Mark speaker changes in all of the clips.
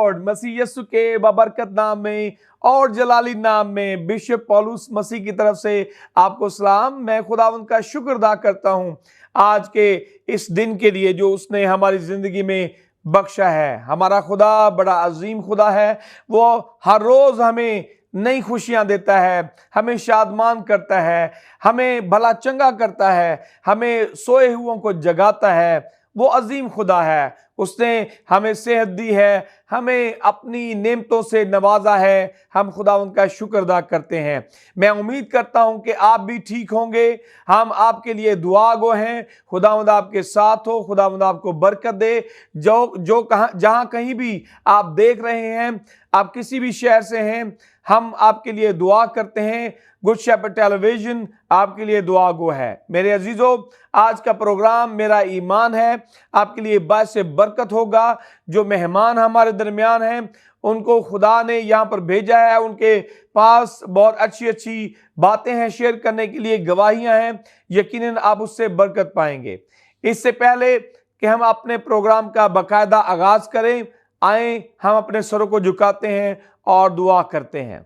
Speaker 1: Lord. मसीह यीशु के बाबरकत नाम में और जलाली नाम में बिशप पौलुस मसीह की तरफ से आपको सलाम। मैं खुदावंद का शुक्र अदा करता हूं आज के इस दिन के लिए जो उसने हमारी जिंदगी में बख्शा है। हमारा खुदा बड़ा अजीम खुदा है। वो हर रोज हमें नई खुशियां देता है, हमें शादमान करता है, हमें भला चंगा करता है, हमें सोए हुओं को जगाता है। वो अजीम खुदा है। उसने हमें सेहत दी है, हमें अपनी नेमतों से नवाजा है। हम खुदावंद का शुक्र अदा करते हैं। मैं उम्मीद करता हूं कि आप भी ठीक होंगे। हम आपके लिए दुआ गो हैं। खुदावंद आपके साथ हो, खुदावंद आपको बरकत दे। जो कहां जहां कहीं भी आप देख रहे हैं, आप किसी भी शहर से हैं, हम आपके लिए दुआ करते हैं। गुड शेपर्ड टेलीविजन आपके लिए दुआ गो है। मेरे अजीजों, आज का प्रोग्राम मेरा ईमान है आपके लिए बात से बरकत होगा। जो मेहमान हमारे दरमियान हैं उनको खुदा ने यहाँ पर भेजा है। उनके पास बहुत अच्छी अच्छी बातें हैं शेयर करने के लिए, गवाहियां हैं। यकीनन आप उससे बरकत पाएंगे। इससे पहले कि हम अपने प्रोग्राम का बाकायदा आगाज करें, आए हम अपने सरों को झुकाते हैं और दुआ करते हैं।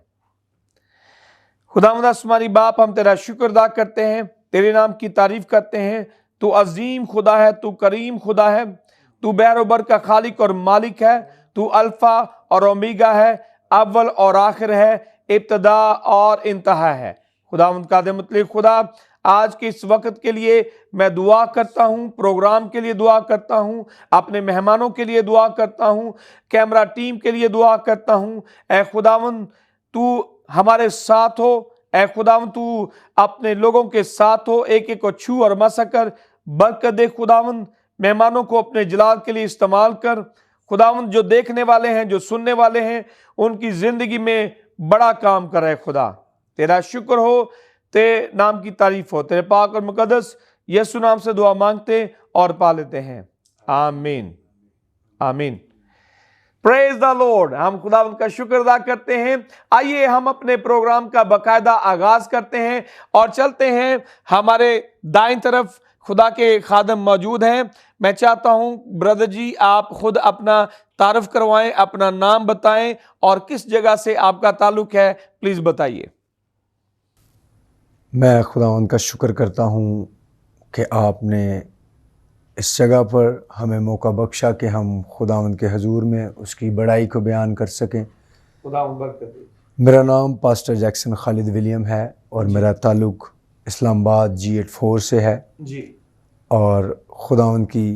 Speaker 1: खुदावंद आसमानी बाप, हम तेरा शुक्र अदा करते हैं, तेरे नाम की तारीफ करते हैं। तू अजीम खुदा है, तू करीम खुदा है, तू बैरोबर का खालिक और मालिक है। तू अल्फा और ओमेगा है, अव्वल और आखिर है, इब्तदा और इंतहा है। खुदावंद कादिर मुतलक खुदा, आज के इस वक्त के लिए मैं दुआ करता हूं, प्रोग्राम के लिए दुआ करता हूं, अपने मेहमानों के लिए दुआ करता हूं, कैमरा टीम के लिए दुआ करता हूं। ऐ खुदावंद, तू हमारे साथ हो। ऐ खुदावंद, तू अपने लोगों के साथ हो। एक एक को छू और मसा कर बरकत दे। खुदावंद, मेहमानों को अपने जलाल के लिए इस्तेमाल कर। खुदावंद, जो देखने वाले हैं, जो सुनने वाले हैं, उनकी जिंदगी में बड़ा काम कर रहे। खुदा, तेरा शुक्र हो, तेरे नाम की तारीफ हो। तेरे पाक और मुकद्दस यीशु नाम से दुआ मांगते और पा लेते हैं। आमीन, आमीन। Praise the Lord. हम खुदावंद का शुक्र अदा करते हैं। आइए हम अपने प्रोग्राम का बाकायदा आगाज करते हैं और चलते हैं। हमारे दाईं तरफ खुदा के खादम मौजूद हैं। मैं चाहता हूं ब्रदर जी आप खुद अपना तारुफ करवाएं, अपना नाम बताएं और किस जगह से आपका ताल्लुक है, प्लीज बताइए।
Speaker 2: मैं खुदावंद का शुक्र करता हूं कि आपने इस जगह पर हमें मौका बख्शा कि हम खुदावंद के हजूर में उसकी बड़ाई को बयान कर सकें।
Speaker 1: खुदावंद बरकत दे।
Speaker 2: मेरा नाम पास्टर जैक्सन खालिद विलियम है और मेरा ताल्लुक इस्लामाबाद G84 से है
Speaker 1: जी।
Speaker 2: और खुदावंद की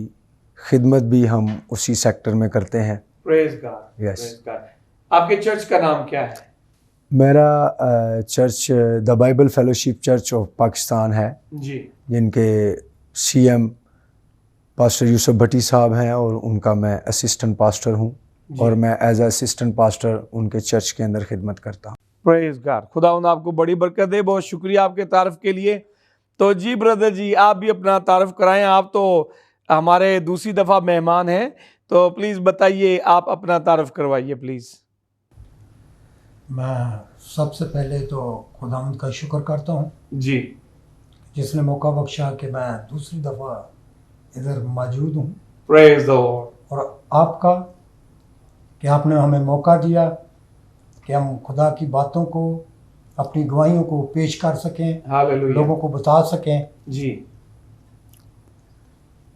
Speaker 2: खिदमत भी हम उसी सेक्टर में करते हैं।
Speaker 1: Praise God.
Speaker 2: Yes.
Speaker 1: Praise God. आपके चर्च का नाम क्या है?
Speaker 2: मेरा church the Bible fellowship church of Pakistan है
Speaker 1: जी।
Speaker 2: जिनके CM पास्टर यूसुफ भट्टी साहब हैं और उनका मैं असिस्टेंट पास्टर हूं और मैं एज असिस्टेंट पास्टर उनके चर्च के अंदर खिदमत करता हूं।
Speaker 1: Praise God. खुदावंद आपको बड़ी बरकत दे। बहुत शुक्रिया आपके तारीफ के लिए। तो जी ब्रदर जी, आप भी अपना तारुफ कराएं। आप तो हमारे दूसरी दफ़ा मेहमान हैं, तो प्लीज़ बताइए, आप अपना तारुफ करवाइए प्लीज़।
Speaker 3: मैं सबसे पहले तो खुदावंद का शुक्र करता हूँ
Speaker 1: जी,
Speaker 3: जिसने मौका बख्शा कि मैं दूसरी दफ़ा इधर मौजूद हूँ।
Speaker 1: Praise the Lord.
Speaker 3: और आपका कि आपने हमें मौका दिया कि हम खुदा की बातों को, अपनी गवाहियों को पेश कर सकें,
Speaker 1: हालेलुया।
Speaker 3: लोगों को बता सकें।
Speaker 1: जी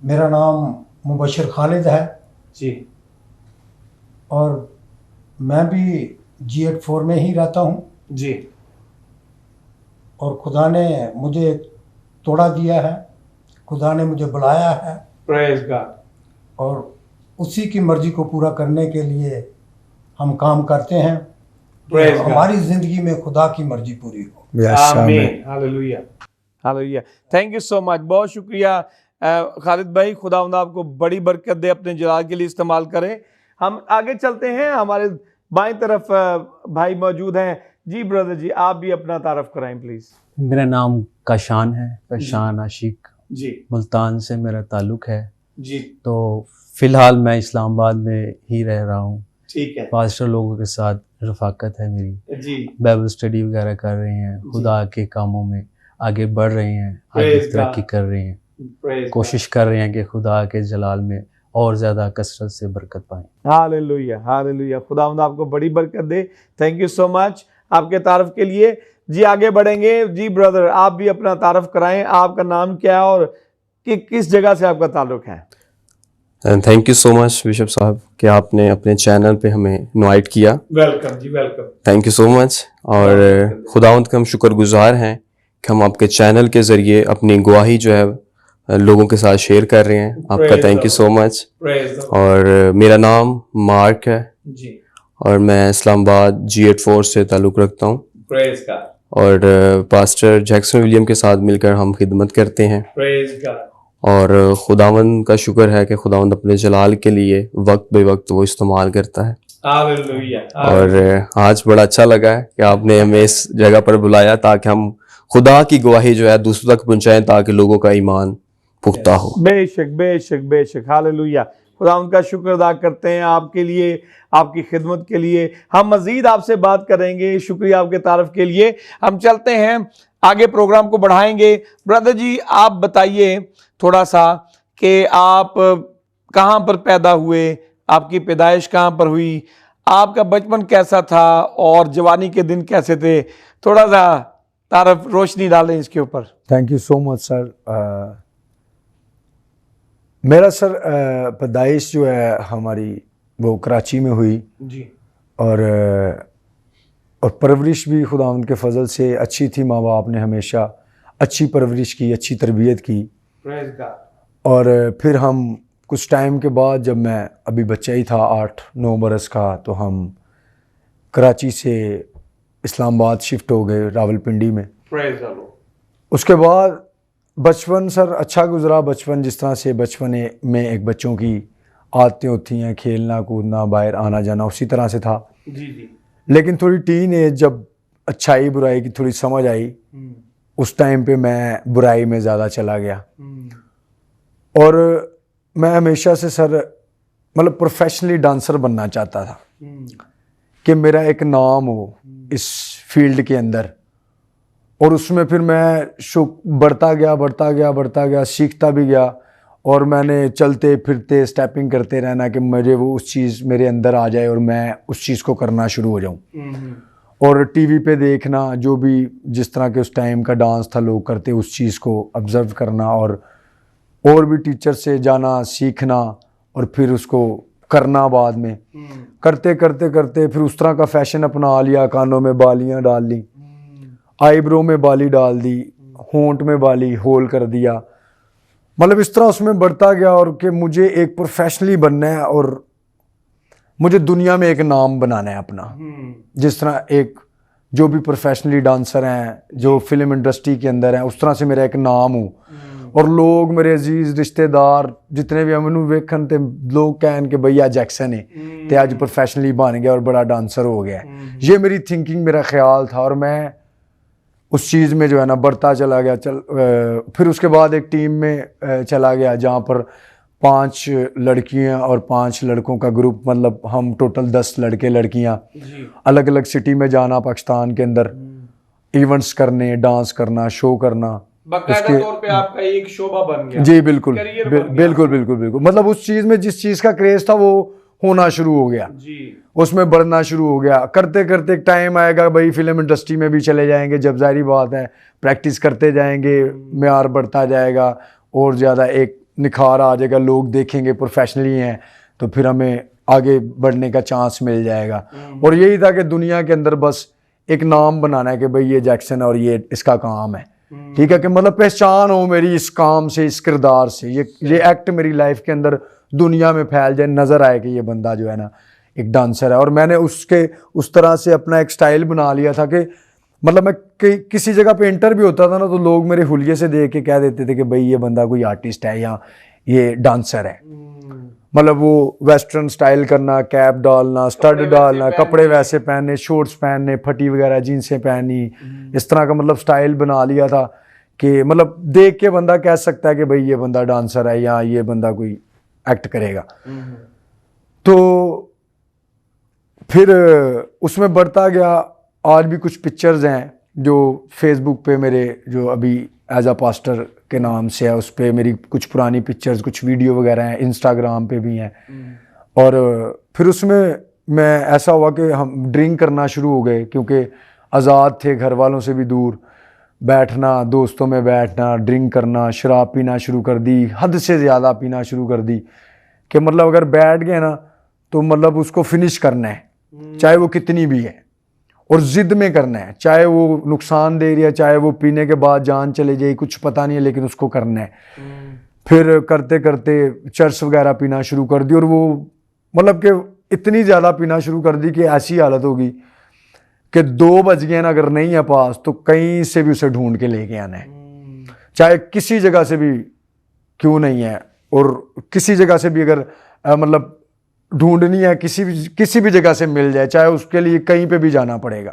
Speaker 3: मेरा नाम मुबशर खालिद है
Speaker 1: जी।
Speaker 3: और मैं भी G84 में ही रहता हूँ
Speaker 1: जी।
Speaker 3: और खुदा ने मुझे तोड़ा दिया है, खुदा ने मुझे बुलाया है
Speaker 1: प्रेज गॉड।
Speaker 3: और उसी की मर्जी को पूरा करने के लिए हम काम करते हैं।
Speaker 1: Praise God.
Speaker 3: हमारी जिंदगी में खुदा की मर्जी पूरी हो।
Speaker 1: आमीन, hallelujah, hallelujah. Thank you so much. बहुत शुक्रिया खालिद भाई। खुदावंद आपको बड़ी बरकत दे, अपने जलाल के लिए इस्तेमाल करें। हम आगे चलते हैं। हमारे बाएं तरफ भाई मौजूद हैं। जी ब्रदर जी, आप भी अपना तारुफ कराएं प्लीज।
Speaker 4: मेरा नाम काशान है, काशान आशिक।
Speaker 1: जी।
Speaker 4: मुल्तान से मेरा ताल्लुक है
Speaker 1: जी।
Speaker 4: तो फिलहाल मैं इस्लामाबाद में ही रह रहा हूँ।
Speaker 1: ठीक है।
Speaker 4: पास्टर लोगों के साथ रफाकत है मेरी।
Speaker 1: जी।
Speaker 4: बाइबल स्टडी वगैरह कर रहे हैं, खुदा के कामों में आगे बढ़ रहे हैं, आगे
Speaker 1: Praise
Speaker 4: तरक्की
Speaker 1: God.
Speaker 4: कर रहे हैं,
Speaker 1: Praise
Speaker 4: कोशिश कर रहे हैं कि खुदा के जलाल में और ज़्यादा कसरत से बरकत पाएं।
Speaker 1: Hallelujah, hallelujah. खुदावंद आपको बड़ी बरकत दे। थैंक यू सो मच आपके तारफ के लिए। जी आगे बढ़ेंगे। जी ब्रदर, आप भी अपना तारफ कराएं। आपका नाम क्या है और किस जगह से आपका ताल्लुक है?
Speaker 5: Thank you so much bishop साहब कि आपने अपने चैनल पे हमें इनवाइट किया।
Speaker 1: Welcome ji, welcome.
Speaker 5: Thank you so much. और खुदावंद के हम शुक्रगुजार हैं कि हम आपके चैनल के ज़रिए अपनी गवाही जो है लोगों के साथ शेयर कर रहे हैं। आपका थैंक यू सो मच। और मेरा नाम मार्क है
Speaker 1: जी,
Speaker 5: और मैं इस्लामाबाद G84 से ताल्लुक़ रखता हूँ।
Speaker 1: प्रेज गॉड,
Speaker 5: और पास्टर जैक्सन विलियम के साथ मिलकर हम खिदमत करते हैं।
Speaker 1: Praise God.
Speaker 5: और खुदावंद का शुक्र है कि खुदावंद अपने जलाल के लिए वक्त बे वक्त वो इस्तेमाल करता है।
Speaker 1: हालेलुया।
Speaker 5: और आज बड़ा अच्छा लगा है कि आपने हमें इस जगह पर बुलाया ताकि हम खुदा की गवाही जो है दूसरों तक पहुंचाएं, ताकि लोगों का ईमान पुख्ता हो।
Speaker 1: बेशक बेशक बेशक, हालेलुया। खुदा उनका शुक्र अदा करते हैं आपके लिए, आपकी खिदमत के लिए। हम मजीद आपसे बात करेंगे। शुक्रिया आपके तारफ के लिए। हम चलते हैं आगे, प्रोग्राम को बढ़ाएंगे। ब्रदर जी, आप बताइए थोड़ा सा कि आप कहाँ पर पैदा हुए, आपकी पैदाइश कहाँ पर हुई, आपका बचपन कैसा था और जवानी के दिन कैसे थे? थोड़ा सा तारफ रोशनी डालें इसके ऊपर।
Speaker 2: Thank you so much sir. मेरा सर पैदाइश जो है हमारी वो कराची में हुई
Speaker 1: जी,
Speaker 2: और परवरिश भी खुदावंद के फजल से अच्छी थी। माँ बाप ने हमेशा अच्छी परवरिश की, अच्छी तरबियत की।
Speaker 1: Praise God.
Speaker 2: और फिर हम कुछ टाइम के बाद, जब मैं अभी बच्चा ही था 8-9 बरस का, तो हम कराची से इस्लामाबाद शिफ्ट हो गए, रावलपिंडी में।
Speaker 1: Praise the Lord.
Speaker 2: उसके बाद बचपन सर अच्छा गुजरा। बचपन जिस तरह से बचपन में एक बच्चों की आदतें होती हैं, खेलना कूदना, बाहर आना जाना, उसी तरह से था।
Speaker 1: जी जी।
Speaker 2: लेकिन थोड़ी टीन एज जब अच्छाई बुराई की थोड़ी समझ आई, उस टाइम पे मैं बुराई में ज़्यादा चला गया। और मैं हमेशा से सर मतलब प्रोफेशनली डांसर बनना चाहता था कि मेरा एक नाम हो इस फील्ड के अंदर। और उसमें फिर मैं बढ़ता गया, सीखता भी गया। और मैंने चलते फिरते स्टेपिंग करते रहना कि मुझे वो उस चीज़ मेरे अंदर आ जाए और मैं उस चीज़ को करना शुरू हो जाऊं। और टीवी पे देखना जो भी जिस तरह के उस टाइम का डांस था लोग करते, उस चीज़ को ऑब्ज़र्व करना और भी टीचर से जाना सीखना और फिर उसको करना। बाद में करते फिर उस तरह का फैशन अपना लिया। कानों में बालियां डाल ली, आईब्रो में बाली डाल दी, होंठ में बाली होल कर दिया। मतलब इस तरह उसमें बढ़ता गया और कि मुझे एक प्रोफेशनली बनना है और मुझे दुनिया में एक नाम बनाना है अपना। जिस तरह एक जो भी प्रोफेशनली डांसर हैं, जो फिल्म इंडस्ट्री के अंदर हैं, उस तरह से मेरा एक नाम हो और लोग मेरे अजीज रिश्तेदार जितने भी मैनू वेखन ते लोग कहन कि भैया जैक्सन है ते आज प्रोफेशनली बन गया और बड़ा डांसर हो गया। ये मेरी थिंकिंग, मेरा ख्याल था और मैं उस चीज़ में जो है ना बढ़ता चला गया। फिर उसके बाद एक टीम में चला गया जहाँ पर 5 लड़कियाँ और 5 लड़कों का ग्रुप, मतलब हम टोटल 10 लड़के लड़कियाँ, अलग अलग सिटी में जाना पाकिस्तान के अंदर, इवेंट्स करने, डांस करना, शो करना।
Speaker 1: बाकायदा तौर पे आपका एक शोभा बन गया।
Speaker 2: जी बिल्कुल,
Speaker 1: करियर बन गया।
Speaker 2: बिल्कुल। मतलब उस चीज़ में जिस चीज़ का क्रेज था वो होना शुरू हो गया
Speaker 1: जी,
Speaker 2: उसमें बढ़ना शुरू हो गया। करते एक टाइम आएगा भाई फिल्म इंडस्ट्री में भी चले जाएंगे, जब जाहिर बात है प्रैक्टिस करते जाएंगे, मेयार बढ़ता जाएगा और ज़्यादा एक निखार आ जाएगा, लोग देखेंगे प्रोफेशनली हैं तो फिर हमें आगे बढ़ने का चांस मिल जाएगा। और यही था कि दुनिया के अंदर बस एक नाम बनाना है कि भाई ये जैक्सन और ये इसका काम है, ठीक है, कि मतलब पहचान हो मेरी इस काम से, इस किरदार से, ये एक्ट मेरी लाइफ के अंदर दुनिया में फैल जाए, नज़र आए कि ये बंदा जो है ना एक डांसर है। और मैंने उस तरह से अपना एक स्टाइल बना लिया था कि मतलब मैं किसी जगह पे इंटर भी होता था ना तो लोग मेरे हुलिये से देख के कह देते थे कि भाई ये बंदा कोई आर्टिस्ट है या ये डांसर है। मतलब वो वेस्टर्न स्टाइल करना, कैप डालना, स्टड डालना, कपड़े वैसे पहनने, शॉर्ट्स पहनने, फटी वगैरह जीन्सें पहनी, इस तरह का मतलब स्टाइल बना लिया था कि मतलब देख के बंदा कह सकता है कि भाई ये बंदा डांसर है या ये बंदा कोई एक्ट करेगा। तो फिर उसमें बढ़ता गया। आज भी कुछ पिक्चर्स हैं जो फेसबुक पे मेरे जो अभी एज अ पास्टर के नाम से है, उस पर मेरी कुछ पुरानी पिक्चर्स, कुछ वीडियो वगैरह हैं, इंस्टाग्राम पे भी हैं। और फिर उसमें मैं ऐसा हुआ कि हम ड्रिंक करना शुरू हो गए, क्योंकि आज़ाद थे, घर वालों से भी दूर, बैठना, दोस्तों में बैठना, ड्रिंक करना, शराब पीना शुरू कर दी, हद से ज़्यादा पीना शुरू कर दी कि मतलब अगर बैठ गए ना तो मतलब उसको फिनिश करना है, चाहे वो कितनी भी है, और ज़िद में करना है, चाहे वो नुकसान दे रही है, चाहे वो पीने के बाद जान चले जाए, कुछ पता नहीं है, लेकिन उसको करना है। फिर करते करते चर्च वगैरह पीना शुरू कर दी, और वो मतलब कि इतनी ज़्यादा पीना शुरू कर दी कि ऐसी हालत होगी कि 2 बज गए ना, अगर नहीं है पास तो कहीं से भी उसे ढूंढ के लेके आना है, चाहे किसी जगह से भी क्यों नहीं है, और किसी जगह से भी अगर मतलब ढूंढनी है, किसी भी जगह से मिल जाए, चाहे उसके लिए कहीं पे भी जाना पड़ेगा।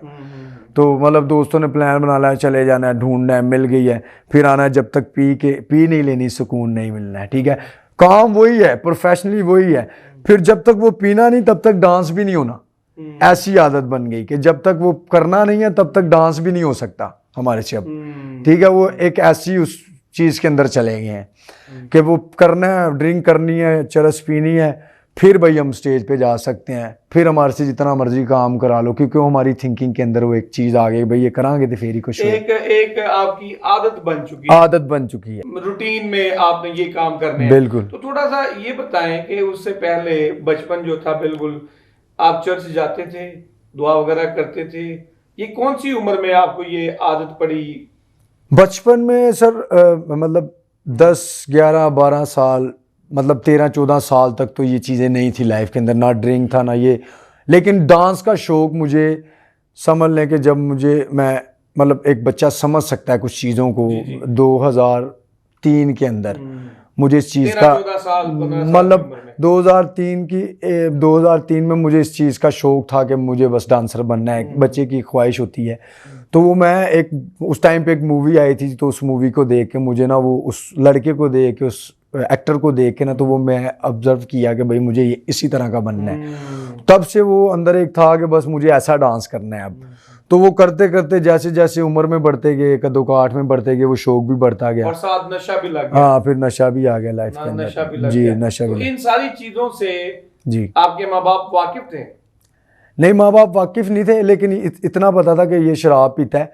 Speaker 2: तो मतलब दोस्तों ने प्लान बना लिया, चले जाना है, ढूंढना है, मिल गई है, फिर आना है, जब तक पी नहीं लेनी सुकून नहीं मिलना है। ठीक है, काम वही है, प्रोफेशनली वही है। फिर जब तक वो पीना नहीं तब तक डांस भी नहीं होना, ऐसी आदत बन गई कि जब तक वो करना नहीं है तब तक डांस भी नहीं हो सकता हमारे से अब। ठीक है, वो एक ऐसी उस चीज़ के अंदर चले गए हैं कि वो करना है, ड्रिंक करनी है, चरस पीनी है, फिर भाई हम स्टेज पे जा सकते हैं, फिर हमारे से जितना मर्जी काम करा लो, क्योंकि वो हमारी थिंकिंग के अंदर वो एक चीज़ आ गई, भाई ये करांगे तो फिर ही कुछ
Speaker 1: एक आपकी आदत बन चुकी है,
Speaker 2: आदत बन चुकी है,
Speaker 1: रूटीन में आपने ये काम करने हैं।
Speaker 2: बिल्कुल।
Speaker 1: तो थोड़ा सा ये बताएं कि उससे पहले बचपन जो था, बिल्कुल आप चर्च जाते थे, दुआ वगैरह करते थे, ये कौन सी उम्र में आपको ये आदत पड़ी?
Speaker 2: बचपन में सर मतलब 10, 11, 12 साल, मतलब 13, 14 साल तक तो ये चीज़ें नहीं थी लाइफ के अंदर, ना ड्रिंक था ना ये, लेकिन डांस का शौक मुझे, समझ लें कि जब मैं मतलब एक बच्चा समझ सकता है कुछ चीज़ों को, 2003 के अंदर मुझे इस चीज़ का मतलब 2003 में मुझे इस चीज़ का शौक था कि मुझे बस डांसर बनना है, बच्चे की ख्वाहिश होती है। तो वो मैं उस टाइम पे एक मूवी आई थी, तो उस मूवी को देख के मुझे ना, वो उस लड़के को देख के, उस एक्टर को देख के ना, तो वो मैं ऑब्जर्व किया कि भाई मुझे इसी तरह का बनना है। तब से वो अंदर एक था कि बस मुझे ऐसा डांस करना है अब। तो वो करते करते जैसे जैसे उम्र में बढ़ते गए, 1, 2, 8 में बढ़ते गए, वो शौक भी बढ़ता गया,
Speaker 1: और साथ नशा भी लग गया।
Speaker 2: हाँ, फिर नशा भी आ गया लाइफ के अंदर।
Speaker 1: नशा भी लग
Speaker 2: जी,
Speaker 1: गया।
Speaker 2: नशा
Speaker 1: तो
Speaker 2: भी।
Speaker 1: इन सारी चीजों से
Speaker 2: जी,
Speaker 1: आपके माँ बाप वाकिफ थे?
Speaker 2: नहीं, माँ बाप वाकिफ नहीं थे, लेकिन इतना पता था कि ये शराब पीता है,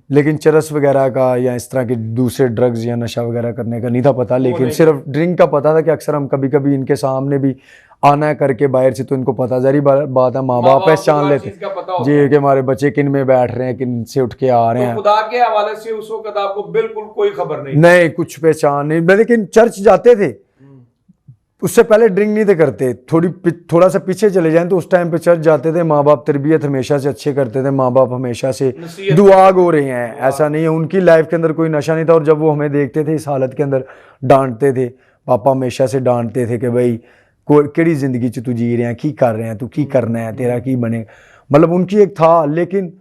Speaker 2: लेकिन चरस वगैरह का या इस तरह के दूसरे ड्रग्स या नशा वगैरह करने का नहीं था पता, लेकिन सिर्फ ड्रिंक का पता था कि अक्सर हम कभी कभी इनके सामने भी आना है करके बाहर से, तो इनको पता, जरी बात है, माँ बाप पहचान लेते जी कि हमारे बच्चे किन में बैठ रहे हैं, किन से उठ के आ रहे हैं।
Speaker 1: खुदा के हवाले से उस वक्त आपको बिल्कुल कोई खबर
Speaker 2: नहीं, कुछ पहचान नहीं, लेकिन चर्च जाते थे, उससे पहले ड्रिंक नहीं थे करते। थोड़ा सा पीछे चले जाएं तो उस टाइम पे चर्च जाते थे, माँ बाप तरबियत हमेशा से अच्छे करते थे, माँ बाप हमेशा से दुआ गो रहे हैं, ऐसा नहीं है, उनकी लाइफ के अंदर कोई नशा नहीं था। और जब वो हमें देखते थे इस हालत के अंदर, डांटते थे, पापा हमेशा से डांटते थे कि भाई केड़ी जिंदगी च तू जी रहे हैं, की कर रहे हैं, तू की करना है, तेरा की बने, मतलब उनकी एक था। लेकिन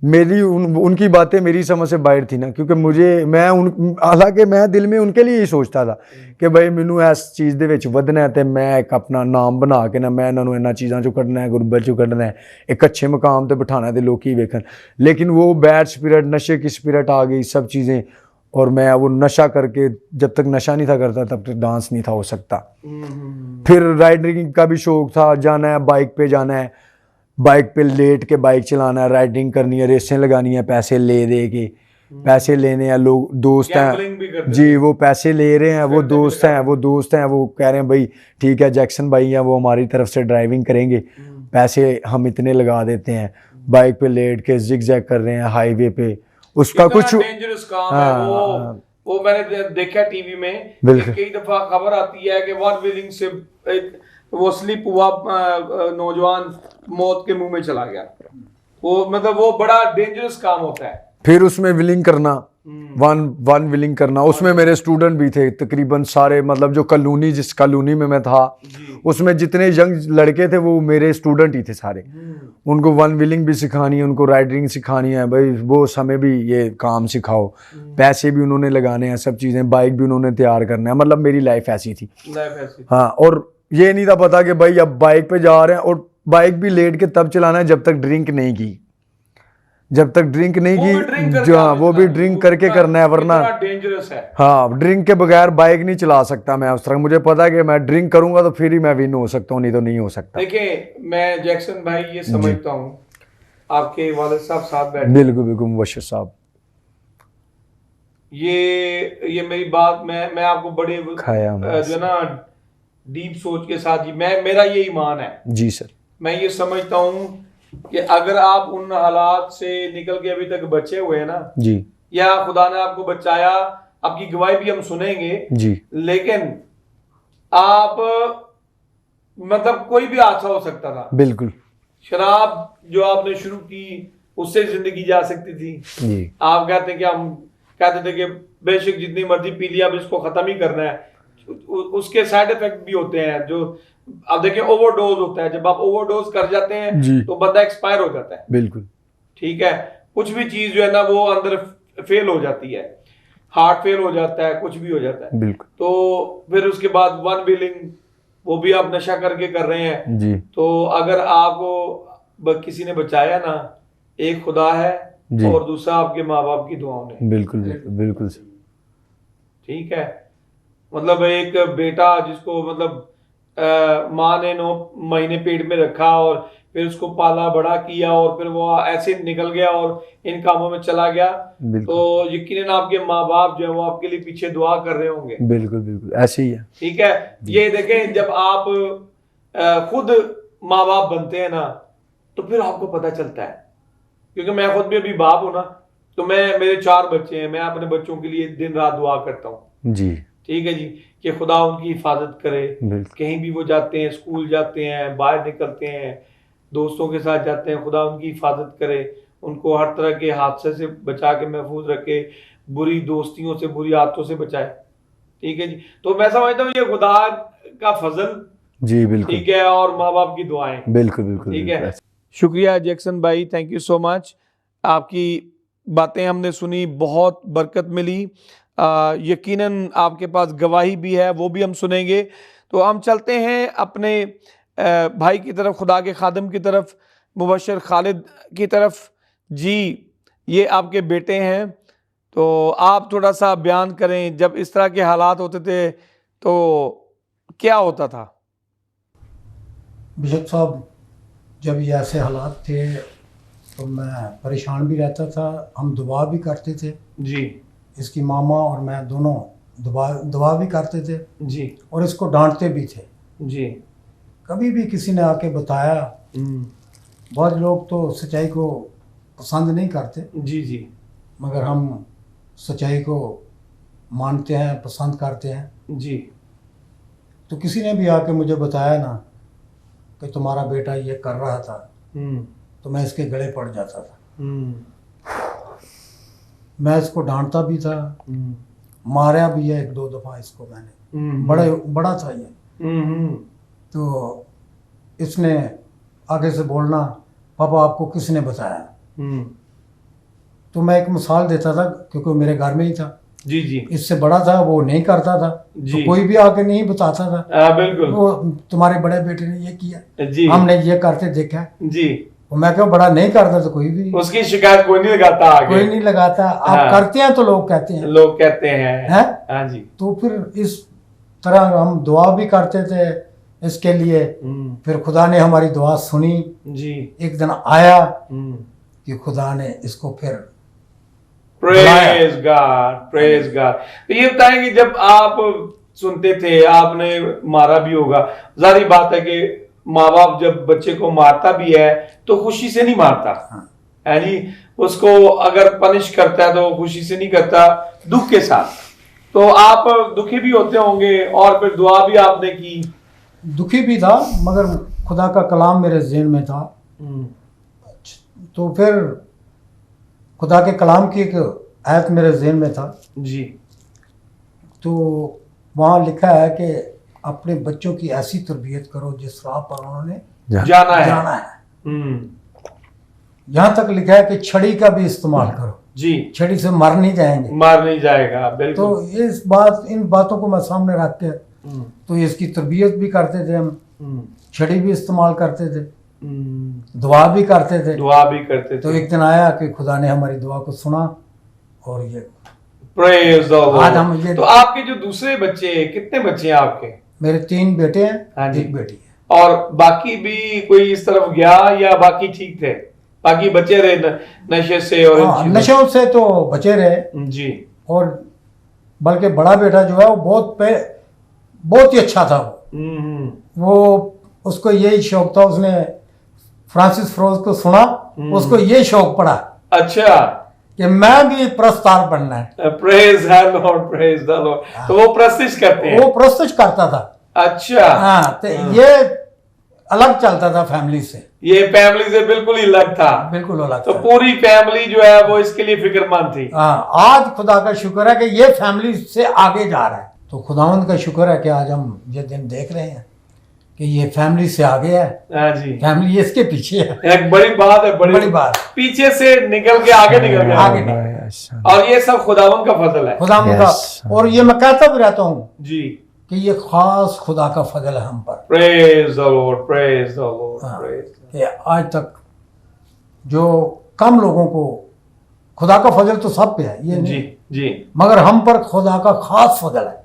Speaker 2: मेरी उनकी बातें मेरी समझ से बाहर थी ना, क्योंकि हालांकि मैं दिल में उनके लिए ही सोचता था कि भाई मैनू इस चीज़ दे विच वधना है, तो मैं एक अपना नाम बना के ना, मैं इन्होंने इन्होंने चीज़ों चो कढ़ना है, गुरबत चो कढ़ना है, एक अच्छे मुकाम पर बिठाना है, लोग ही वेखन। लेकिन वो बैड स्पिरिट, नशे की स्पिरिट आ गई, सब चीज़ें, और मैं वो नशा करके, जब तक नशा नहीं था करता तब तक डांस नहीं था हो सकता। फिर राइडिंग का भी शौक था, जाना है बाइक पे, जाना है बाइक पे लेट के बाइक चलाना है, राइडिंग करनी है, रेसें लगानी है, पैसे ले दे के, पैसे लेने हैं, लोग दोस्त हैं जी, वो पैसे ले रहे हैं, वो दोस्त हैं, वो कह रहे हैं भाई ठीक है, जैक्सन भाई हैं, वो हमारी तरफ से ड्राइविंग करेंगे, पैसे हम इतने लगा देते हैं, बाइक पे लेट के जिग जैग कर रहे हैं हाईवे पे, उसका कुछ
Speaker 1: डेंजरस काम है वो मैंने देखा टीवी में, कई दफा खबर आती है कि वन विलिंग से वो स्लिप हुआ, नौजवान मौत के मुंह में चला गया। वो मतलब वो बड़ा डेंजरस काम होता है।
Speaker 2: फिर उसमें विलिंग करना, वन विलिंग करना, उसमें मेरे स्टूडेंट भी थे तकरीबन सारे, मतलब जो कॉलोनी, जिस कॉलोनी में मैं था, उसमें जितने यंग लड़के थे वो मेरे स्टूडेंट ही थे सारे। उनको वन विलिंग भी सिखानी है, उनको राइडिंग सिखानी है, भाई वो हमें भी ये काम सिखाओ, पैसे भी उन्होंने लगाने हैं, सब चीज़ें, बाइक भी उन्होंने तैयार करना है, मतलब मेरी लाइफ ऐसी थी। हाँ, और ये नहीं था पता कि भाई अब बाइक पे जा रहे हैं, और बाइक भी लेट के तब चलाना है जब तक ड्रिंक नहीं की। जब तक ड्रिंक नहीं
Speaker 1: वो भी drink
Speaker 2: की
Speaker 1: करके
Speaker 2: जो हाँ
Speaker 1: आपने
Speaker 2: वो भी
Speaker 1: चलाया।
Speaker 2: ड्रिंक करके करना है, वरना
Speaker 1: डेंजरस है।
Speaker 2: हाँ ड्रिंक के बगैर बाइक नहीं चला सकता मैं उस तरह। मुझे पता है कि मैं ड्रिंक करूंगा तो फिर ही मैं विन हो सकता हूँ, नहीं तो नहीं हो सकता।
Speaker 1: देखिए मैं जैक्सन भाई ये समझता हूँ, आपके वालिद साहब साथ बैठे,
Speaker 2: बिल्कुल बिल्कुल मुबश्शिर साहब,
Speaker 1: ये मेरी बात मैं आपको बड़े
Speaker 2: खाया हमने।
Speaker 1: जो है ना डीप सोच के साथ, मेरा ये ईमान है,
Speaker 2: जी सर।
Speaker 1: मैं ये समझता हूँ कि अगर आप उन हालात से निकल के अभी तक बचे हुए हैं ना,
Speaker 2: जी
Speaker 1: या खुदा ने आपको बचाया, आपकी गवाही भी हम सुनेंगे
Speaker 2: जी
Speaker 1: लेकिन आप मतलब कोई भी हादसा हो सकता था।
Speaker 2: बिल्कुल
Speaker 1: शराब जो आपने शुरू की उससे जिंदगी जा सकती थी।
Speaker 2: जी
Speaker 1: आप कहते कि हम कहते थे कि बेशक जितनी मर्जी पी लिया अब इसको खत्म ही करना है, उसके साइड इफेक्ट भी होते हैं जो अब देखिए ओवरडोज होता है, जब आप ओवरडोज कर जाते हैं
Speaker 2: जी।
Speaker 1: तो बंदा एक्सपायर हो जाता है।
Speaker 2: बिल्कुल
Speaker 1: ठीक है, कुछ भी चीज जो है ना वो अंदर फेल हो जाती है, हार्ट फेल हो जाता है, कुछ भी हो जाता है।
Speaker 2: बिल्कुल
Speaker 1: तो फिर उसके बाद वन बिलिंग वो भी आप नशा करके कर रहे हैं।
Speaker 2: जी
Speaker 1: तो अगर आपको किसी ने बचाया ना, एक खुदा है
Speaker 2: जी।
Speaker 1: और दूसरा आपके माँ बाप की दुआओं ने।
Speaker 2: बिल्कुल बिल्कुल बिल्कुल सर।
Speaker 1: ठीक है, मतलब एक बेटा जिसको मतलब माँ ने 9 महीने पेट में रखा और फिर उसको पाला बड़ा किया और फिर वो ऐसे निकल गया और इन कामों में चला गया,
Speaker 2: बिल्कुल
Speaker 1: तो यकीनन आपके माँ बाप जो है वो आपके लिए पीछे दुआ कर रहे होंगे।
Speaker 2: बिल्कुल बिल्कुल ऐसे ही है।
Speaker 1: ठीक है, ये देखें जब आप खुद माँ बाप बनते हैं ना तो फिर आपको पता चलता है, क्योंकि मैं खुद भी अभी बाप हूं ना, तो मेरे 4 बच्चे हैं, मैं अपने बच्चों के लिए दिन रात दुआ करता हूँ।
Speaker 2: जी
Speaker 1: ठीक है जी, कि खुदा उनकी हिफाजत करे,
Speaker 2: बिल्कुल
Speaker 1: कहीं भी वो जाते हैं, स्कूल जाते हैं, बाहर निकलते हैं, दोस्तों के साथ जाते हैं, खुदा उनकी हिफाजत करे, उनको हर तरह के हादसे से बचा के महफूज रखे, बुरी दोस्तियों से बुरी आदतों से बचाए। ठीक है जी, तो मैं समझता हूँ ये खुदा का फजल,
Speaker 2: जी बिल्कुल
Speaker 1: ठीक है, और माँ बाप की दुआएं।
Speaker 2: बिल्कुल बिल्कुल
Speaker 1: ठीक
Speaker 2: बिल्कुल
Speaker 1: है,
Speaker 2: ऐसे।
Speaker 1: शुक्रिया जैक्सन भाई, थैंक यू सो मच। आपकी बातें हमने सुनी, बहुत बरकत मिली। यकीनन आपके पास गवाही भी है, वो भी हम सुनेंगे। तो हम चलते हैं अपने भाई की तरफ, खुदा के खादिम की तरफ, मुबशर खालिद की तरफ। जी ये आपके बेटे हैं, तो आप थोड़ा सा बयान करें, जब इस तरह के हालात होते थे तो क्या होता था?
Speaker 3: बिशप साहब, जब ये ऐसे हालात थे तो मैं परेशान भी रहता था, हम दुआ भी करते थे।
Speaker 1: जी
Speaker 3: इसकी मामा और मैं दोनों दुआ भी करते थे
Speaker 1: जी
Speaker 3: और इसको डांटते भी थे।
Speaker 1: जी
Speaker 3: कभी भी किसी ने आके बताया, बहुत लोग तो सच्चाई को पसंद नहीं करते,
Speaker 1: जी जी
Speaker 3: मगर हम सच्चाई को मानते हैं, पसंद करते हैं।
Speaker 1: जी
Speaker 3: तो किसी ने भी आके मुझे बताया ना कि तुम्हारा बेटा ये कर रहा था, तो मैं इसके गले पड़ जाता था। मैं इसको डांटता भी था, मारा भी है 1-2 दफ़ा इसको मैंने, बड़ा था ये। तो इसने आगे से बोलना, पापा आपको किसने बताया? तो मैं एक मिसाल देता था, क्योंकि वो मेरे घर में ही था।
Speaker 1: जी जी
Speaker 3: इससे बड़ा था, वो नहीं करता था,
Speaker 1: जी।
Speaker 3: तो कोई भी आके नहीं बताता था,
Speaker 1: बिल्कुल
Speaker 3: वो तुम्हारे बड़े बेटे ने ये किया,
Speaker 1: जी
Speaker 3: हमने ये करते देखा है।
Speaker 1: जी,
Speaker 3: तो मैं क्या, बड़ा नहीं करता तो कोई भी
Speaker 1: उसकी शिकायत कोई नहीं लगाता आगे,
Speaker 3: कोई नहीं लगाता। आप
Speaker 1: हाँ।
Speaker 3: करते हैं तो लोग कहते हैं,
Speaker 1: लोग कहते हैं।
Speaker 3: हैं?
Speaker 1: हाँ जी।
Speaker 3: तो फिर इस तरह हम दुआ भी करते थे इसके लिए। फिर खुदा ने हमारी दुआ सुनी।
Speaker 1: जी
Speaker 3: एक दिन आया कि खुदा ने इसको फिर
Speaker 1: प्रेज गॉड, प्रेज गॉड। तो ये बताएं कि जब आप सुनते थे, आपने मारा भी होगा, जारी बात है कि माँ बाप जब बच्चे को मारता भी है तो खुशी से नहीं मारता है जी, उसको अगर पनिश करता है तो खुशी से नहीं करता, दुख के साथ। तो आप दुखी भी होते होंगे और फिर दुआ भी आपने की।
Speaker 3: दुखी भी था, मगर खुदा का कलाम मेरे ज़हन में था। तो फिर खुदा के कलाम की एक आयत मेरे ज़हन में था
Speaker 1: जी।
Speaker 3: तो वहाँ लिखा है कि अपने बच्चों की ऐसी तरबियत करो जिस राह पर उन्होंने
Speaker 1: जाना है।
Speaker 3: यहाँ तक लिखा है कि छड़ी का भी इस्तेमाल करो
Speaker 1: जी,
Speaker 3: छड़ी से मर नहीं जाएंगे।
Speaker 1: मार नहीं जाएगा, बिल्कुल।
Speaker 3: तो इन बातों को मैं सामने रख के तो इसकी तरबियत भी करते थे हम, छड़ी भी इस्तेमाल करते थे। दुआ भी करते थे।
Speaker 1: दुआ भी करते
Speaker 3: तो
Speaker 1: थे।
Speaker 3: एक दिन आया कि खुदा ने हमारी दुआ को सुना और ये
Speaker 1: प्रेज द
Speaker 3: आज हम
Speaker 1: लॉर्ड।
Speaker 3: ये
Speaker 1: तो आपके जो दूसरे बच्चे, कितने बच्चे हैं आपके?
Speaker 3: मेरे 3 बेटे
Speaker 1: हाँ
Speaker 3: हैं,
Speaker 1: जी।
Speaker 3: 1 बेटी है।
Speaker 1: और बाकी भी कोई इस तरफ गया या बाकी ठीक थे? बाकी बचे रहे नशे से और इन
Speaker 3: हाँ,
Speaker 1: चीजों
Speaker 3: नशों से तो बचे रहे।
Speaker 1: से? जी।
Speaker 3: और बल्कि बड़ा बेटा जो है वो बहुत ही अच्छा था। वो उसको यही शौक था, उसने फ्रांसिस फ्रोज को सुना, उसको यही शौक पड़ा
Speaker 1: अच्छा।
Speaker 3: कि मैं भी प्रस्तार बनना है।
Speaker 1: Praise the Lord, praise the Lord. तो वो प्रस्तिश करते हैं?
Speaker 3: वो प्रस्तुत करता था।
Speaker 1: अच्छा।
Speaker 3: हाँ, तो ये अलग चलता था फैमिली से,
Speaker 1: ये फैमिली से बिल्कुल ही अलग था।
Speaker 3: बिल्कुल अलग
Speaker 1: तो
Speaker 3: था।
Speaker 1: पूरी फैमिली जो है वो इसके लिए फिक्रमंद थी।
Speaker 3: हाँ, आज खुदा का शुक्र है कि ये फैमिली से आगे जा रहा है। तो खुदावंद का शुक्र है कि आज हम ये दिन देख रहे हैं कि ये फैमिली से आगे है,
Speaker 1: हाँ जी।
Speaker 3: फैमिली इसके पीछे है।
Speaker 1: एक बड़ी बात है,
Speaker 3: बड़ी बात।
Speaker 1: पीछे से निकल के आगे निकल गया।
Speaker 3: आगे निकल।
Speaker 1: और ये सब खुदावन का फजल है।
Speaker 3: खुदावंद
Speaker 2: Yes.
Speaker 3: का, और ये मैं कहता भी रहता हूँ
Speaker 1: जी।
Speaker 3: कि ये खास खुदा का फजल है हम पर।
Speaker 1: Praise the Lord, praise the Lord,
Speaker 3: हाँ,
Speaker 1: प्रेज।
Speaker 3: कि आज तक जो कम लोगों को, खुदा का फजल तो सब पे है ये
Speaker 1: जी
Speaker 3: नहीं,
Speaker 1: जी।
Speaker 3: मगर हम पर खुदा का खास फजल है।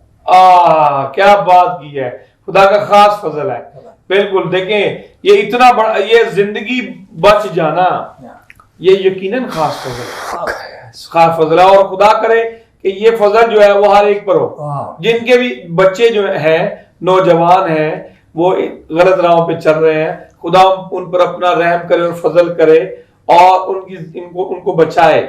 Speaker 1: क्या बात की है, खुदा का खास फजल है। बिल्कुल। देखें, ये इतना बड़ा, ये जिंदगी बच जाना, ये यकीनन खास फजल है, खास फजल है। और खुदा करे कि ये फजल जो है वो हर एक पर हो।
Speaker 3: हाँ।
Speaker 1: जिनके भी बच्चे जो हैं, नौजवान हैं, वो गलत राहों पे चल रहे हैं, खुदा उन पर अपना रहम करे और फजल करे और उनको बचाए।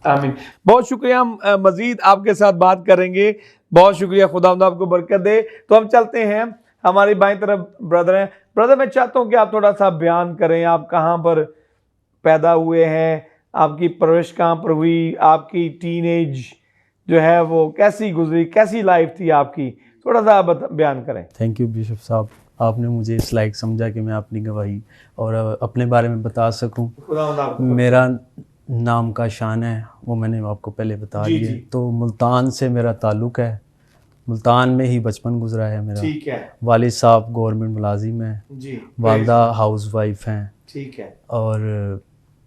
Speaker 1: आमीन। बहुत शुक्रिया। हम मजीद आपके साथ बात करेंगे। बहुत शुक्रिया, खुदा आपको बरकत दे। तो हम चलते हैं, हमारी बाईं तरफ ब्रदर हैं। ब्रदर, मैं चाहता हूं कि आप थोड़ा सा बयान करें, आप कहाँ पर पैदा हुए हैं, आपकी परवरिश कहाँ पर हुई, आपकी टीनेज जो है वो कैसी गुजरी, कैसी लाइफ थी आपकी, थोड़ा सा बयान करें।
Speaker 4: थैंक यू बिशप साहब, आपने मुझे इस लायक समझा कि मैं अपनी गवाही और अपने बारे में बता सकूं। मेरा नाम का शान है, वो मैंने आपको पहले बता
Speaker 1: जी,
Speaker 4: दिया।
Speaker 1: जी।
Speaker 4: तो मुल्तान से मेरा ताल्लुक़ है, मुल्तान में ही बचपन गुजरा है मेरा।
Speaker 1: ठीक है
Speaker 4: वालिद साहब गवर्नमेंट मुलाजिम हैं,
Speaker 1: जी।
Speaker 4: वालदा हाउस वाइफ हैं।
Speaker 1: ठीक है।
Speaker 4: और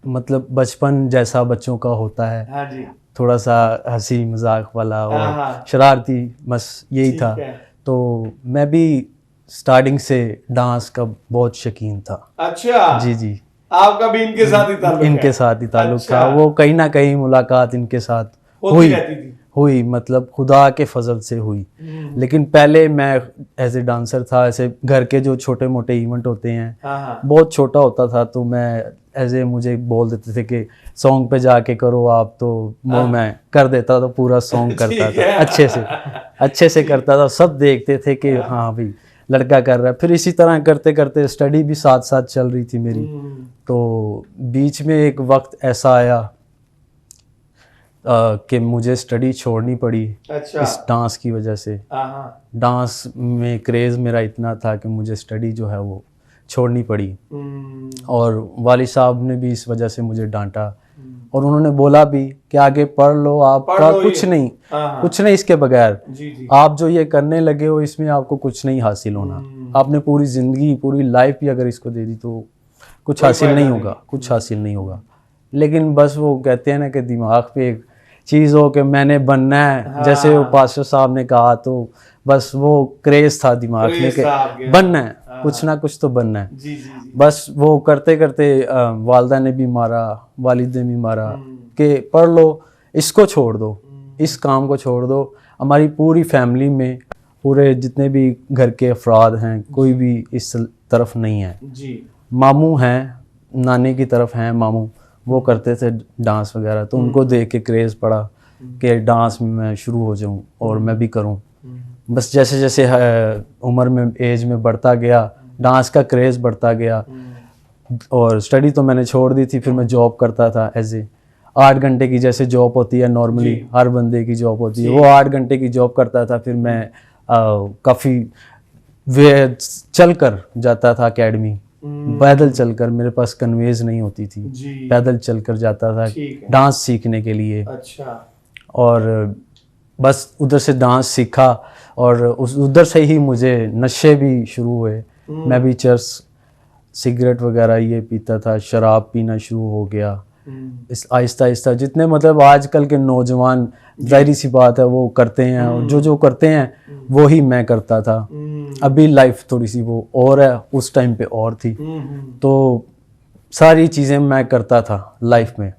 Speaker 4: मतलब बचपन जैसा बच्चों का होता है,
Speaker 1: हाँ जी।
Speaker 4: थोड़ा सा हंसी मजाक वाला
Speaker 1: हाँ,
Speaker 4: और
Speaker 1: हाँ।
Speaker 4: शरारती, बस यही
Speaker 1: ठीक
Speaker 4: था।
Speaker 1: है।
Speaker 4: तो मैं भी स्टार्टिंग से डांस का बहुत शौकीन था।
Speaker 1: अच्छा।
Speaker 4: जी जी,
Speaker 1: आपका भी इनके साथ ही ताल्लुक है?
Speaker 4: इनके साथ ही ताल्लुक
Speaker 1: अच्छा।
Speaker 4: था। वो कहीं ना कहीं मुलाकात इनके साथ
Speaker 1: होती रहती थी।
Speaker 4: हुई, मतलब खुदा के फजल से हुई। लेकिन पहले मैं एज ए डांसर था। ऐसे घर के जो छोटे मोटे इवेंट होते हैं,
Speaker 1: हाँ, हाँ।
Speaker 4: बहुत छोटा होता था, तो मैं एज ए, मुझे बोल देते थे कि सॉन्ग पे जाके करो आप, तो वो मैं कर देता था, पूरा सॉन्ग करता
Speaker 1: ठीक
Speaker 4: था
Speaker 1: है।
Speaker 4: अच्छे से करता था। सब देखते थे कि हाँ भाई लड़का कर रहा है। फिर इसी तरह करते करते स्टडी भी साथ साथ चल रही थी मेरी। तो बीच में एक वक्त ऐसा आया कि मुझे स्टडी छोड़नी पड़ी
Speaker 1: अच्छा।
Speaker 4: इस डांस की वजह से।
Speaker 1: हाँ, हाँ।
Speaker 4: डांस में क्रेज़ मेरा इतना था कि मुझे स्टडी जो है वो छोड़नी पड़ी। और वालिद साहब ने भी इस वजह से मुझे डांटा और उन्होंने बोला भी कि आगे पढ़ लो, आपका
Speaker 1: पढ़ लो
Speaker 4: कुछ
Speaker 1: ये।
Speaker 4: नहीं,
Speaker 1: हाँ,
Speaker 4: कुछ नहीं इसके बगैर।
Speaker 1: जी जी।
Speaker 4: आप जो ये करने लगे हो इसमें आपको कुछ नहीं हासिल होना। आपने पूरी ज़िंदगी, पूरी लाइफ भी अगर इसको दे दी तो कुछ
Speaker 1: कोई
Speaker 4: हासिल
Speaker 1: फायदा
Speaker 4: नहीं
Speaker 1: नहीं।
Speaker 4: होगा, कुछ हासिल नहीं होगा। लेकिन बस वो कहते हैं ना कि दिमाग पे एक चीज़ हो कि मैंने बनना है, जैसे वो पास्टर साहब ने कहा, तो बस वो क्रेज़ था दिमाग में
Speaker 1: क्रेज़
Speaker 4: कि
Speaker 1: था आपके।
Speaker 4: बनना है, कुछ ना कुछ तो बनना है।
Speaker 1: जी जी जी।
Speaker 4: बस वो करते करते वालदा ने भी मारा, वालिद ने भी मारा कि पढ़ लो, इसको छोड़ दो, इस काम को छोड़ दो। हमारी पूरी फैमिली में पूरे जितने भी घर के अफराद हैं, कोई भी इस तरफ नहीं है।
Speaker 1: जी।
Speaker 4: मामू हैं, नानी की तरफ हैं मामू, वो करते थे डांस वगैरह, तो उनको देख के क्रेज़ पड़ा कि डांस में मैं शुरू हो जाऊं और मैं भी करूं। बस जैसे जैसे उम्र में, एज में बढ़ता गया, डांस का क्रेज़ बढ़ता गया। और स्टडी तो मैंने छोड़ दी थी। फिर मैं जॉब करता था एज ए 8 घंटे की जैसे जॉब होती है नॉर्मली, हर बंदे की जॉब होती है, वो 8 घंटे की जॉब करता था। फिर मैं काफ़ी वे चल कर जाता था एकेडमी, पैदल चलकर, मेरे पास कन्वेज नहीं होती थी,
Speaker 1: जी।
Speaker 4: पैदल चलकर जाता था
Speaker 1: ठीक है।
Speaker 4: डांस सीखने के लिए।
Speaker 1: अच्छा।
Speaker 4: और बस उधर से डांस सीखा और उधर से ही मुझे नशे भी शुरू हुए। मैं भी चर्च सिगरेट वगैरह ये पीता था, शराब पीना शुरू हो गया। इस आहिस्ता आहिस्ता जितने मतलब आजकल के नौजवान, जाहिर सी बात है वो करते हैं, और जो करते हैं वो ही मैं करता था। अभी लाइफ थोड़ी सी वो और है, उस टाइम पे और थी। तो सारी चीज़ें मैं करता था लाइफ में।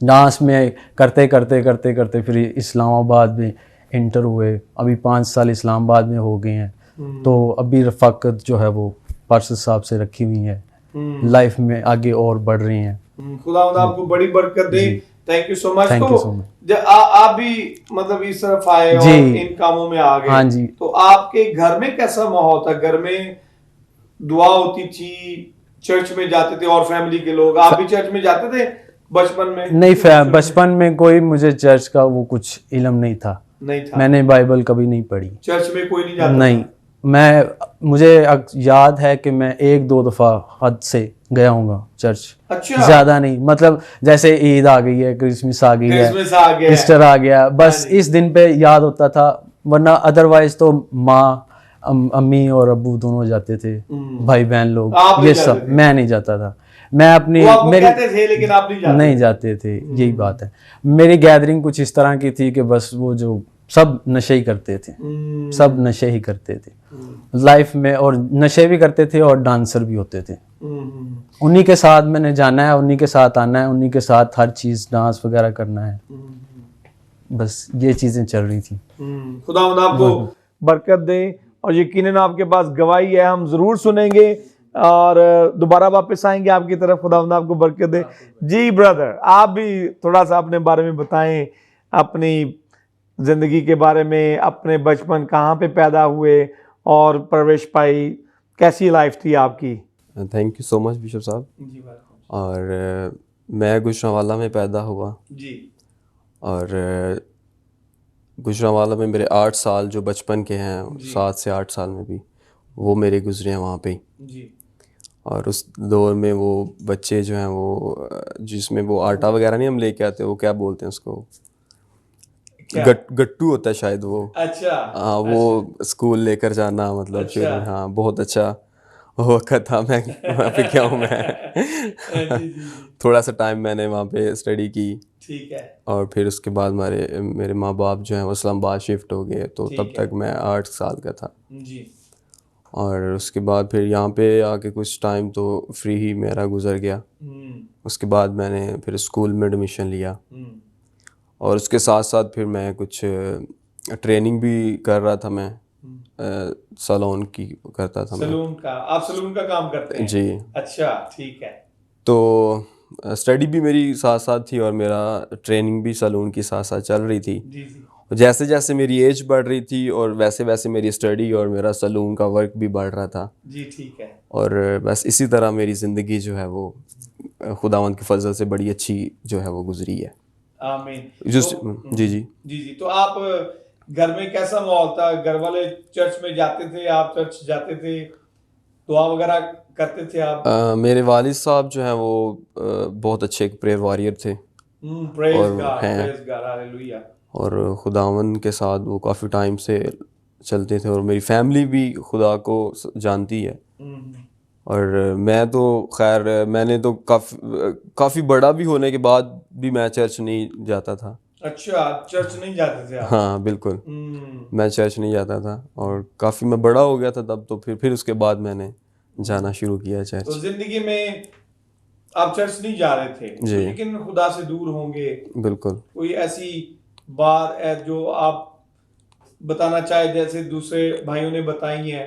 Speaker 4: डांस में करते करते करते करते फिर इस्लामाबाद में इंटर हुए, अभी 5 साल इस्लामाबाद में हो गए हैं। तो अभी रफ़ाकत जो है वो पार्षद साहब से रखी हुई है, लाइफ में आगे और बढ़ रही हैं।
Speaker 1: खुदावंद आपको बड़ी बरकत दे। Thank you so much.
Speaker 4: Thank you so much.
Speaker 1: आप भी मतलब इस तरफ आए और इन कामों में आ गए।
Speaker 4: हाँ जी।
Speaker 1: तो आपके घर में कैसा माहौल था? घर में दुआ होती थी, चर्च में जाते थे और फैमिली के लोग? आप भी चर्च में जाते थे बचपन में?
Speaker 4: नहीं, बचपन में कोई मुझे चर्च का वो कुछ इल्म नहीं था।
Speaker 1: नहीं था।
Speaker 4: मैंने बाइबल कभी नहीं पढ़ी।
Speaker 1: चर्च में कोई नहीं जाता?
Speaker 4: नहीं, मुझे याद है कि मैं 1-2 दफ़ा हद से गया हूँगा चर्च।
Speaker 1: अच्छा।
Speaker 4: ज़्यादा नहीं, मतलब जैसे ईद आ गई है, क्रिसमस आ गई है,
Speaker 1: क्रिसमस आ गया,
Speaker 4: ईस्टर आ गया, बस इस दिन पे याद होता था, वरना अदरवाइज तो माँ, अम्मी और अब्बू दोनों जाते थे, भाई बहन लोग,
Speaker 1: आप नहीं
Speaker 4: ये
Speaker 1: जाते
Speaker 4: सब
Speaker 1: थे?
Speaker 4: मैं नहीं जाता था। मैं अपनी
Speaker 1: वो आपको
Speaker 4: मेरी
Speaker 1: कहते थे लेकिन आप नहीं जाते
Speaker 4: थे, यही बात है। मेरी गैदरिंग कुछ इस तरह की थी कि बस वो जो सब नशे ही करते थे, सब नशे ही करते थे लाइफ में, और नशे भी करते थे और डांसर भी होते थे। उन्हीं के साथ मैंने जाना है, उन्हीं के साथ आना है, उन्हीं के साथ हर चीज़ डांस वगैरह करना है, बस ये चीज़ें चल रही थी।
Speaker 1: खुदावंद आपको बरकत दे। और यकीनन आपके पास गवाही है, हम जरूर सुनेंगे और दोबारा वापस आएंगे आपकी तरफ। खुदावंद आपको बरकत दे। जी ब्रदर, आप भी थोड़ा सा अपने बारे में बताएं, अपनी जिंदगी के बारे में, अपने बचपन कहाँ पे पैदा हुए और परवरिश पाई, कैसी लाइफ थी आपकी?
Speaker 5: Thank you so much bishop साहब। और मैं गुजरांवाला में पैदा हुआ
Speaker 1: जी।
Speaker 5: और गुजरांवाला में मेरे 8 साल जो बचपन के हैं, 7 से 8 साल में भी वो मेरे गुजरे हैं वहाँ पे ही।
Speaker 1: जी।
Speaker 5: और उस दौर में वो बच्चे जो हैं वो जिसमें वो आटा वगैरह नहीं हम लेके आते, वो क्या बोलते हैं उसको, गट्टू होता है शायद वो।
Speaker 1: अच्छा।
Speaker 5: हाँ, वो स्कूल लेकर जाना, मतलब फिर हाँ बहुत अच्छा वक्त था। मैं वहाँ पे क्या हूँ मैं थोड़ा सा टाइम मैंने वहाँ पे स्टडी की।
Speaker 1: ठीक है।
Speaker 5: और फिर उसके बाद मेरे माँ बाप जो हैं वो इस्लामाबाद शिफ्ट हो गए, तो तब तक मैं 8 साल का था।
Speaker 1: जी।
Speaker 5: और उसके बाद फिर यहाँ पे आके कुछ टाइम तो फ्री ही मेरा गुजर गया। उसके बाद मैंने फिर स्कूल में एडमिशन लिया और उसके साथ साथ फिर मैं कुछ ट्रेनिंग भी कर रहा था। मैं सैलून की करता था।
Speaker 1: सैलून का? आप सैलून का काम करते हैं?
Speaker 5: जी।
Speaker 1: अच्छा, ठीक है।
Speaker 5: तो स्टडी भी मेरी साथ साथ थी और मेरा ट्रेनिंग भी सैलून की साथ साथ चल रही थी।
Speaker 1: जी जी।
Speaker 5: जैसे जैसे मेरी एज बढ़ रही थी और वैसे वैसे मेरी स्टडी और मेरा सैलून का वर्क भी बढ़ रहा था।
Speaker 1: जी, ठीक है।
Speaker 5: और बस इसी तरह मेरी ज़िंदगी जो है वो खुदावंद की फजल से बड़ी अच्छी जो है वो गुजरी है।
Speaker 1: आमीन।
Speaker 5: जी जी
Speaker 1: जी जी। तो आप घर में कैसा माहौल था? घर वाले चर्च में जाते थे? आप चर्च जाते थे? दुआ वगैरह करते थे आप?
Speaker 5: मेरे वालिद साहब जो हैं वो बहुत अच्छे एक प्रेयर वॉरियर थे।
Speaker 1: Praise God, praise God, hallelujah.
Speaker 5: और खुदावंद के साथ वो काफ़ी टाइम से चलते थे और मेरी फैमिली भी खुदा को जानती है। और मैं तो खैर मैंने तो काफ़ी बड़ा भी होने के बाद भी मैं चर्च नहीं जाता था।
Speaker 1: अच्छा, चर्च नहीं जाते थे आप?
Speaker 5: हाँ बिल्कुल, मैं चर्च नहीं जाता था और काफ़ी मैं बड़ा हो गया था तब, तो फिर उसके बाद मैंने जाना शुरू किया चर्च।
Speaker 1: तो जिंदगी में आप चर्च नहीं जा रहे थे
Speaker 5: जी,
Speaker 1: लेकिन खुदा से दूर होंगे।
Speaker 5: बिल्कुल।
Speaker 1: कोई ऐसी बात है जो आप बताना चाहे, जैसे दूसरे भाइयों ने बताई है?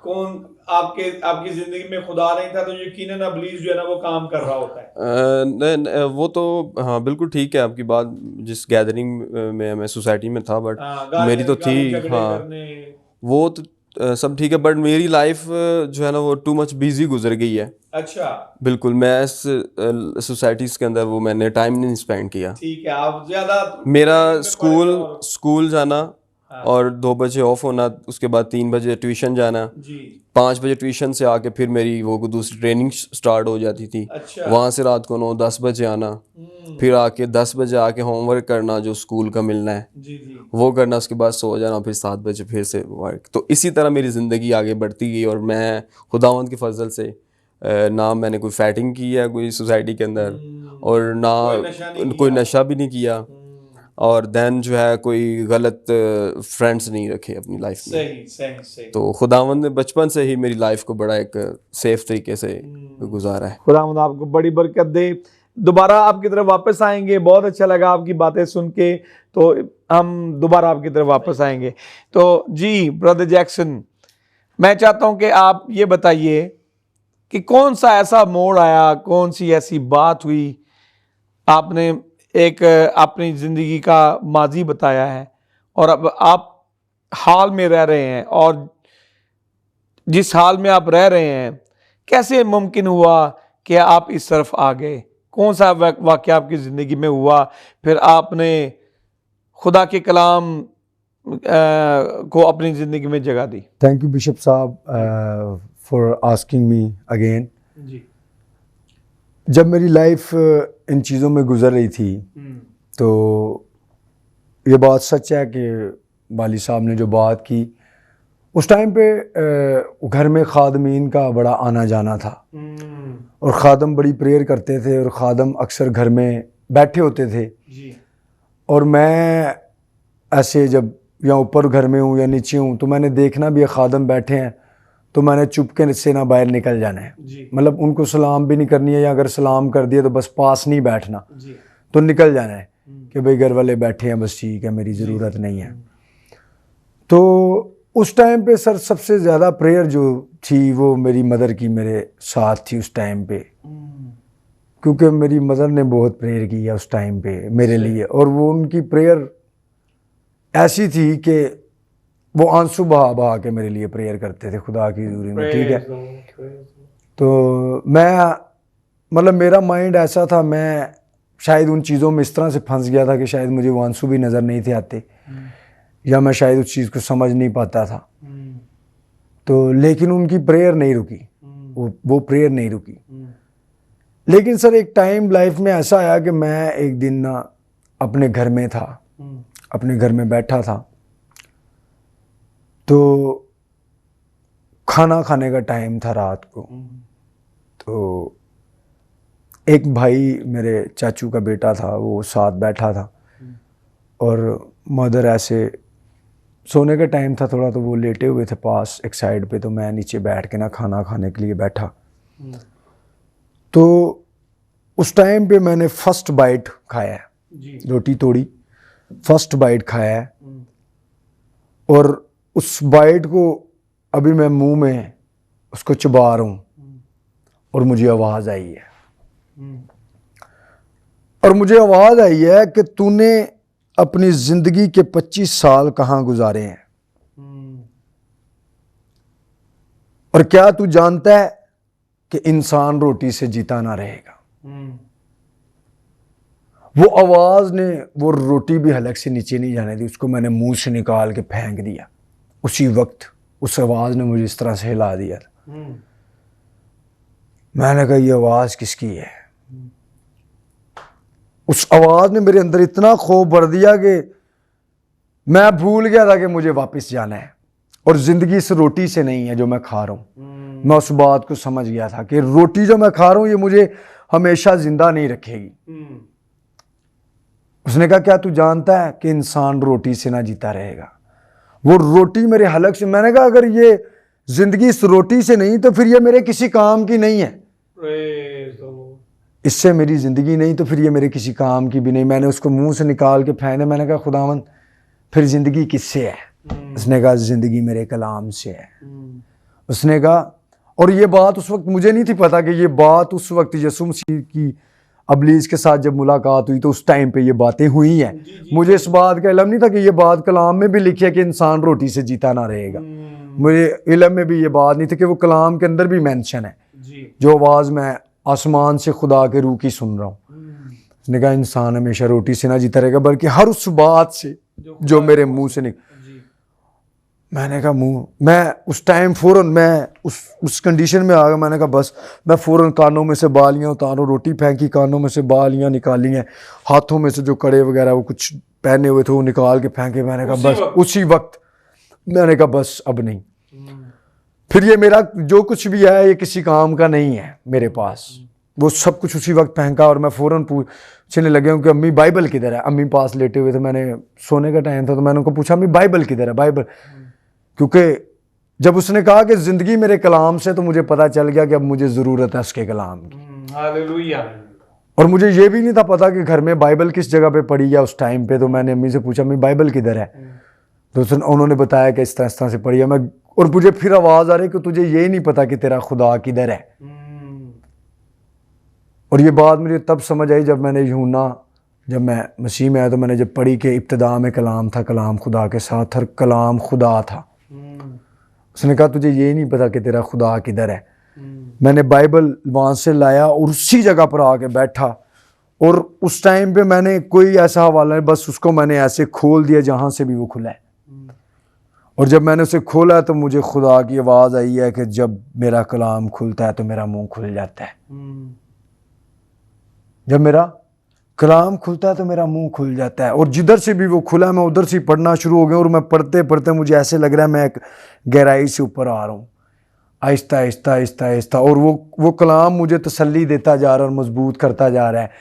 Speaker 1: कौन आपकी जिंदगी में खुदा नहीं था तो यकीनन इब्लीस जो है ना वो काम कर रहा होता है।
Speaker 5: वो तो हाँ बिल्कुल ठीक है आपकी बात। जिस गैदरिंग में मैं सोसाइटी में था, बट मेरी तो थी हाँ वो तो सब ठीक है, बट मेरी लाइफ जो है ना वो टू मच बिजी गुजर गई है।
Speaker 1: अच्छा,
Speaker 5: बिल्कुल, मैं इस सोसाइटीज़ के अंदर वो मैंने टाइम नहीं स्पेंड किया।
Speaker 1: ठीक है। आप ज्यादा
Speaker 5: मेरा स्कूल जाना और 2 बजे ऑफ होना, उसके बाद 3 बजे ट्यूशन जाना,
Speaker 1: जी
Speaker 5: 5 बजे ट्यूशन से आके फिर मेरी वो दूसरी ट्रेनिंग स्टार्ट हो जाती थी।
Speaker 1: अच्छा
Speaker 5: वहाँ से रात को 9-10 बजे आना, फिर आके 10 बजे आके होमवर्क करना जो स्कूल का मिलना है
Speaker 1: जी जी
Speaker 5: वो करना, उसके बाद सो जाना, फिर 7 बजे फिर से वर्क। तो इसी तरह मेरी ज़िंदगी आगे बढ़ती गई और मैं खुदावंद के फजल से ना मैंने कोई फैटिंग की है कोई सोसाइटी के अंदर, और ना कोई नशा भी नहीं किया, और देन जो है कोई गलत फ्रेंड्स नहीं रखे अपनी लाइफ में।
Speaker 1: सही सही सही।
Speaker 5: तो खुदावंद ने बचपन से ही मेरी लाइफ को बड़ा एक सेफ तरीके से गुजारा है।
Speaker 1: खुदावंद आपको बड़ी बरकत दे। दोबारा आपकी तरफ वापस आएंगे, बहुत अच्छा लगा आपकी बातें सुन के, तो हम दोबारा आपकी तरफ वापस आएंगे। तो जी ब्रदर जैक्सन, मैं चाहता हूं कि आप ये बताइए कि कौन सा ऐसा मोड़ आया, कौन सी ऐसी बात हुई, आपने एक अपनी ज़िंदगी का माजी बताया है और अब आप हाल में रह रहे हैं, और जिस हाल में आप रह रहे हैं कैसे मुमकिन हुआ कि आप इस तरफ आ गए? कौन सा वाक़या आपकी ज़िंदगी में हुआ, फिर आपने खुदा के कलाम को अपनी ज़िंदगी में जगह दी?
Speaker 2: थैंक यू बिशप साहब फॉर आस्किंग मी अगेन।
Speaker 1: जी
Speaker 2: जब मेरी लाइफ इन चीज़ों में गुजर रही थी तो ये बात सच है कि वाली साहब ने जो बात की, उस टाइम पे घर में खादमीन का बड़ा आना जाना था और खादम बड़ी प्रेयर करते थे और खादम अक्सर घर में बैठे होते थे
Speaker 1: जी
Speaker 2: और मैं ऐसे जब या ऊपर घर में हूँ या नीचे हूँ तो मैंने देखना भी है खादम बैठे हैं तो मैंने चुपके से ना बाहर निकल जाना है,
Speaker 1: जी
Speaker 2: मतलब उनको सलाम भी नहीं करनी है, या अगर सलाम कर दिया तो बस पास नहीं बैठना,
Speaker 1: जी
Speaker 2: तो निकल जाना है कि भाई घर वाले बैठे हैं बस ठीक है, मेरी ज़रूरत नहीं है। तो उस टाइम पे सर सबसे ज़्यादा प्रेयर जो थी वो मेरी मदर की मेरे साथ थी उस टाइम पे, क्योंकि मेरी मदर ने बहुत प्रेयर की है उस टाइम पे मेरे लिए, और वो उनकी प्रेयर ऐसी थी कि वो आंसू बहा बहा के मेरे लिए प्रेयर करते थे खुदा की हज़ूरी में, ठीक है। तो मैं मतलब मेरा माइंड ऐसा था, मैं शायद उन चीज़ों में इस तरह से फंस गया था कि शायद मुझे वो आंसू भी नज़र नहीं थे आते, या मैं शायद उस चीज़ को समझ नहीं पाता था। तो लेकिन उनकी प्रेयर नहीं रुकी, वो प्रेयर नहीं रुकी। लेकिन सर एक टाइम लाइफ में ऐसा आया कि मैं एक दिन ना अपने घर में था, अपने घर में बैठा था, तो खाना खाने का टाइम था रात को। तो एक भाई मेरे चाचू का बेटा था, वो साथ बैठा था और मदर ऐसे सोने का टाइम था थोड़ा, तो वो लेटे हुए थे पास एक साइड पे, तो मैं नीचे बैठ के ना खाना खाने के लिए बैठा। तो उस टाइम पे मैंने फर्स्ट बाइट खाया है, रोटी तोड़ी, फर्स्ट बाइट खाया है, और उस बाइट को अभी मैं मुंह में उसको चबा रहा हूँ और मुझे आवाज़ आई है, और मुझे आवाज़ आई है कि तूने अपनी ज़िंदगी के 25 साल कहाँ गुजारे हैं, और क्या तू जानता है कि इंसान रोटी से जीता ना रहेगा। वो आवाज़ ने वो रोटी भी हलक से नीचे नहीं जाने दी, उसको मैंने मुंह से निकाल के फेंक दिया। उसी वक्त उस आवाज़ ने मुझे इस तरह से हिला दिया था। मैंने कहा ये आवाज़ किसकी है? उस आवाज़ ने मेरे अंदर इतना खौफ भर दिया कि मैं भूल गया था कि मुझे वापस जाना है, और ज़िंदगी इस रोटी से नहीं है जो मैं खा रहा हूँ। मैं उस बात को समझ गया था कि रोटी जो मैं खा रहा हूँ ये मुझे हमेशा ज़िंदा नहीं रखेगी। उसने कहा क्या तू जानता है कि इंसान रोटी से ना जीता रहेगा? वो रोटी मेरे हलक से, मैंने कहा अगर ये ज़िंदगी इस रोटी से नहीं तो फिर ये मेरे किसी काम की नहीं है, इससे मेरी ज़िंदगी नहीं तो फिर ये मेरे किसी काम की भी नहीं। मैंने उसको मुंह से निकाल के फेंका। मैंने कहा खुदावंद फिर ज़िंदगी किससे है? उसने कहा ज़िंदगी मेरे कलाम से है। उसने कहा, और ये बात उस वक्त मुझे नहीं थी पता कि ये बात उस वक्त यीशु मसीह की अबलीस के साथ जब मुलाकात हुई तो उस टाइम पे ये बातें हुई हैं। मुझे इस बात का इल्म नहीं था कि ये बात कलाम में भी लिखी है कि इंसान रोटी से जीता ना रहेगा। मुझे इल्म में भी ये बात नहीं थी कि वो कलाम के अंदर भी मेंशन है, जो आवाज़ मैं आसमान से खुदा के रूह की सुन रहा हूँ। उसने कहा इंसान हमेशा रोटी से ना जीता रहेगा बल्कि हर उस बात से जो मेरे मुंह से निकल। मैंने कहा मुंह, मैं उस टाइम फ़ौरन मैं उस कंडीशन में आ गया। मैंने कहा बस, मैं फ़ौरन कानों में से बालियाँ उतारूँ, रोटी फेंकी, कानों में से बालियाँ निकाली हैं, हाथों में से जो कड़े वगैरह वो कुछ पहने हुए थे वो निकाल के फेंके। मैंने कहा बस उसी वक्त मैंने कहा बस अब नहीं, फिर ये मेरा जो कुछ भी है ये किसी काम का नहीं है मेरे पास। वो सब कुछ उसी वक्त फेंका और मैं फ़ौरन पूछने लगे हूँ कि अम्मी बाइबल किधर है। अम्मी पास लेटे हुए थे, मैंने सोने का टाइम था तो मैंने उनको पूछा अम्मी बाइबल किधर है, बाइबल। क्योंकि जब उसने कहा कि ज़िंदगी मेरे कलाम से, तो मुझे पता चल गया कि अब मुझे ज़रूरत है उसके कलाम की।
Speaker 1: हालेलुया।
Speaker 2: और मुझे ये भी नहीं था पता कि घर में बाइबल किस जगह पे पड़ी है उस टाइम पे। तो मैंने अम्मी से पूछा अम्मी बाइबल किधर है, तो उन्होंने बताया कि इस तरह से पड़ी है। मैं और मुझे फिर आवाज़ आ रही कि तुझे ये नहीं पता कि तेरा खुदा किधर है। और ये बात मुझे तब समझ आई जब मैंने यूहन्ना, जब मैं मसीह में आया तो मैंने जब पढ़ी कि इब्तिदा में कलाम था, कलाम खुदा के साथ, हर कलाम खुदा था। उसने कहा तुझे ये नहीं पता कि तेरा खुदा किधर है। मैंने बाइबल वहाँ से लाया और उसी जगह पर आके बैठा, और उस टाइम पे मैंने कोई ऐसा हवाला नहीं, बस उसको मैंने ऐसे खोल दिया जहाँ से भी वो खुला है। और जब मैंने उसे खोला तो मुझे खुदा की आवाज़ आई है कि जब मेरा कलाम खुलता है तो मेरा मुंह खुल जाता है। जब मेरा कलाम खुलता है तो मेरा मुंह खुल जाता है। और जिधर से भी वो खुला मैं उधर से पढ़ना शुरू हो गया। और मैं पढ़ते पढ़ते मुझे ऐसे लग रहा है मैं एक गहराई से ऊपर आ रहा हूँ, आहिस्ता आहिस्ता आहिस्ता आहिस्ता। और वो कलाम मुझे तसल्ली देता जा रहा है और मजबूत करता जा रहा है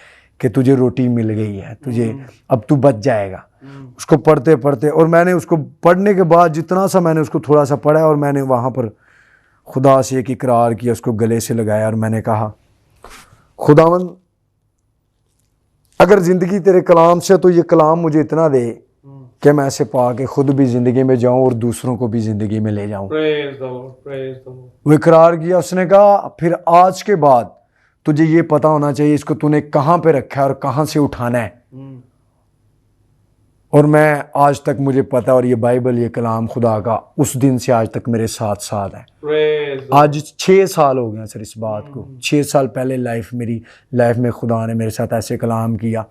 Speaker 2: कि तुझे रोटी मिल गई है, तुझे अब तू बच जाएगा। उसको पढ़ते पढ़ते, और मैंने उसको पढ़ने के बाद जितना सा मैंने उसको थोड़ा सा पढ़ा, और मैंने वहाँ पर खुदा से एक इकरार किया, उसको गले से लगाया और मैंने कहा खुदावन अगर ज़िंदगी तेरे कलाम से, तो ये कलाम मुझे इतना दे कि मैं ऐसे पा के खुद भी ज़िंदगी में जाऊं और दूसरों को भी ज़िंदगी में ले जाऊं। वो इकरार किया। उसने कहा फिर आज के बाद तुझे ये पता होना चाहिए इसको तूने कहाँ पे रखा है और कहाँ से उठाना है। और मैं आज तक मुझे पता, और ये बाइबल, ये कलाम खुदा का उस दिन से आज तक मेरे साथ साथ है। आज 6 साल हो गए सर इस बात को। 6 साल पहले मेरी लाइफ में खुदा ने मेरे साथ ऐसे कलाम किया,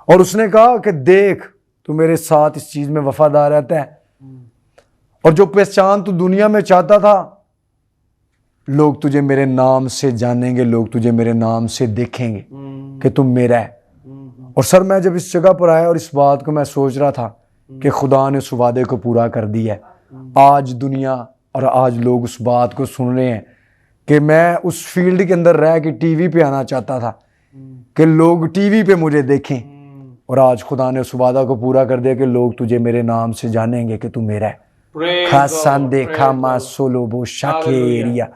Speaker 2: और उसने कहा कि देख तू मेरे साथ इस चीज़ में वफादार रहता है, और जो पहचान तू दुनिया में चाहता था, लोग तुझे मेरे नाम से जानेंगे, लोग तुझे मेरे नाम से देखेंगे कि तुम मेरा है। और सर मैं जब इस जगह पर आया और इस बात को मैं सोच रहा था कि खुदा ने उस वादे को पूरा कर दिया है। आज दुनिया और आज लोग उस बात को सुन रहे हैं कि मैं उस फील्ड के अंदर रह के टीवी पे आना चाहता था कि लोग टीवी पे मुझे देखें, और आज खुदा ने उस वादा को पूरा कर दिया कि लोग तुझे मेरे नाम से जानेंगे कि तू मेरा है। खासान देखा मा सोलो बो शाके एरिया।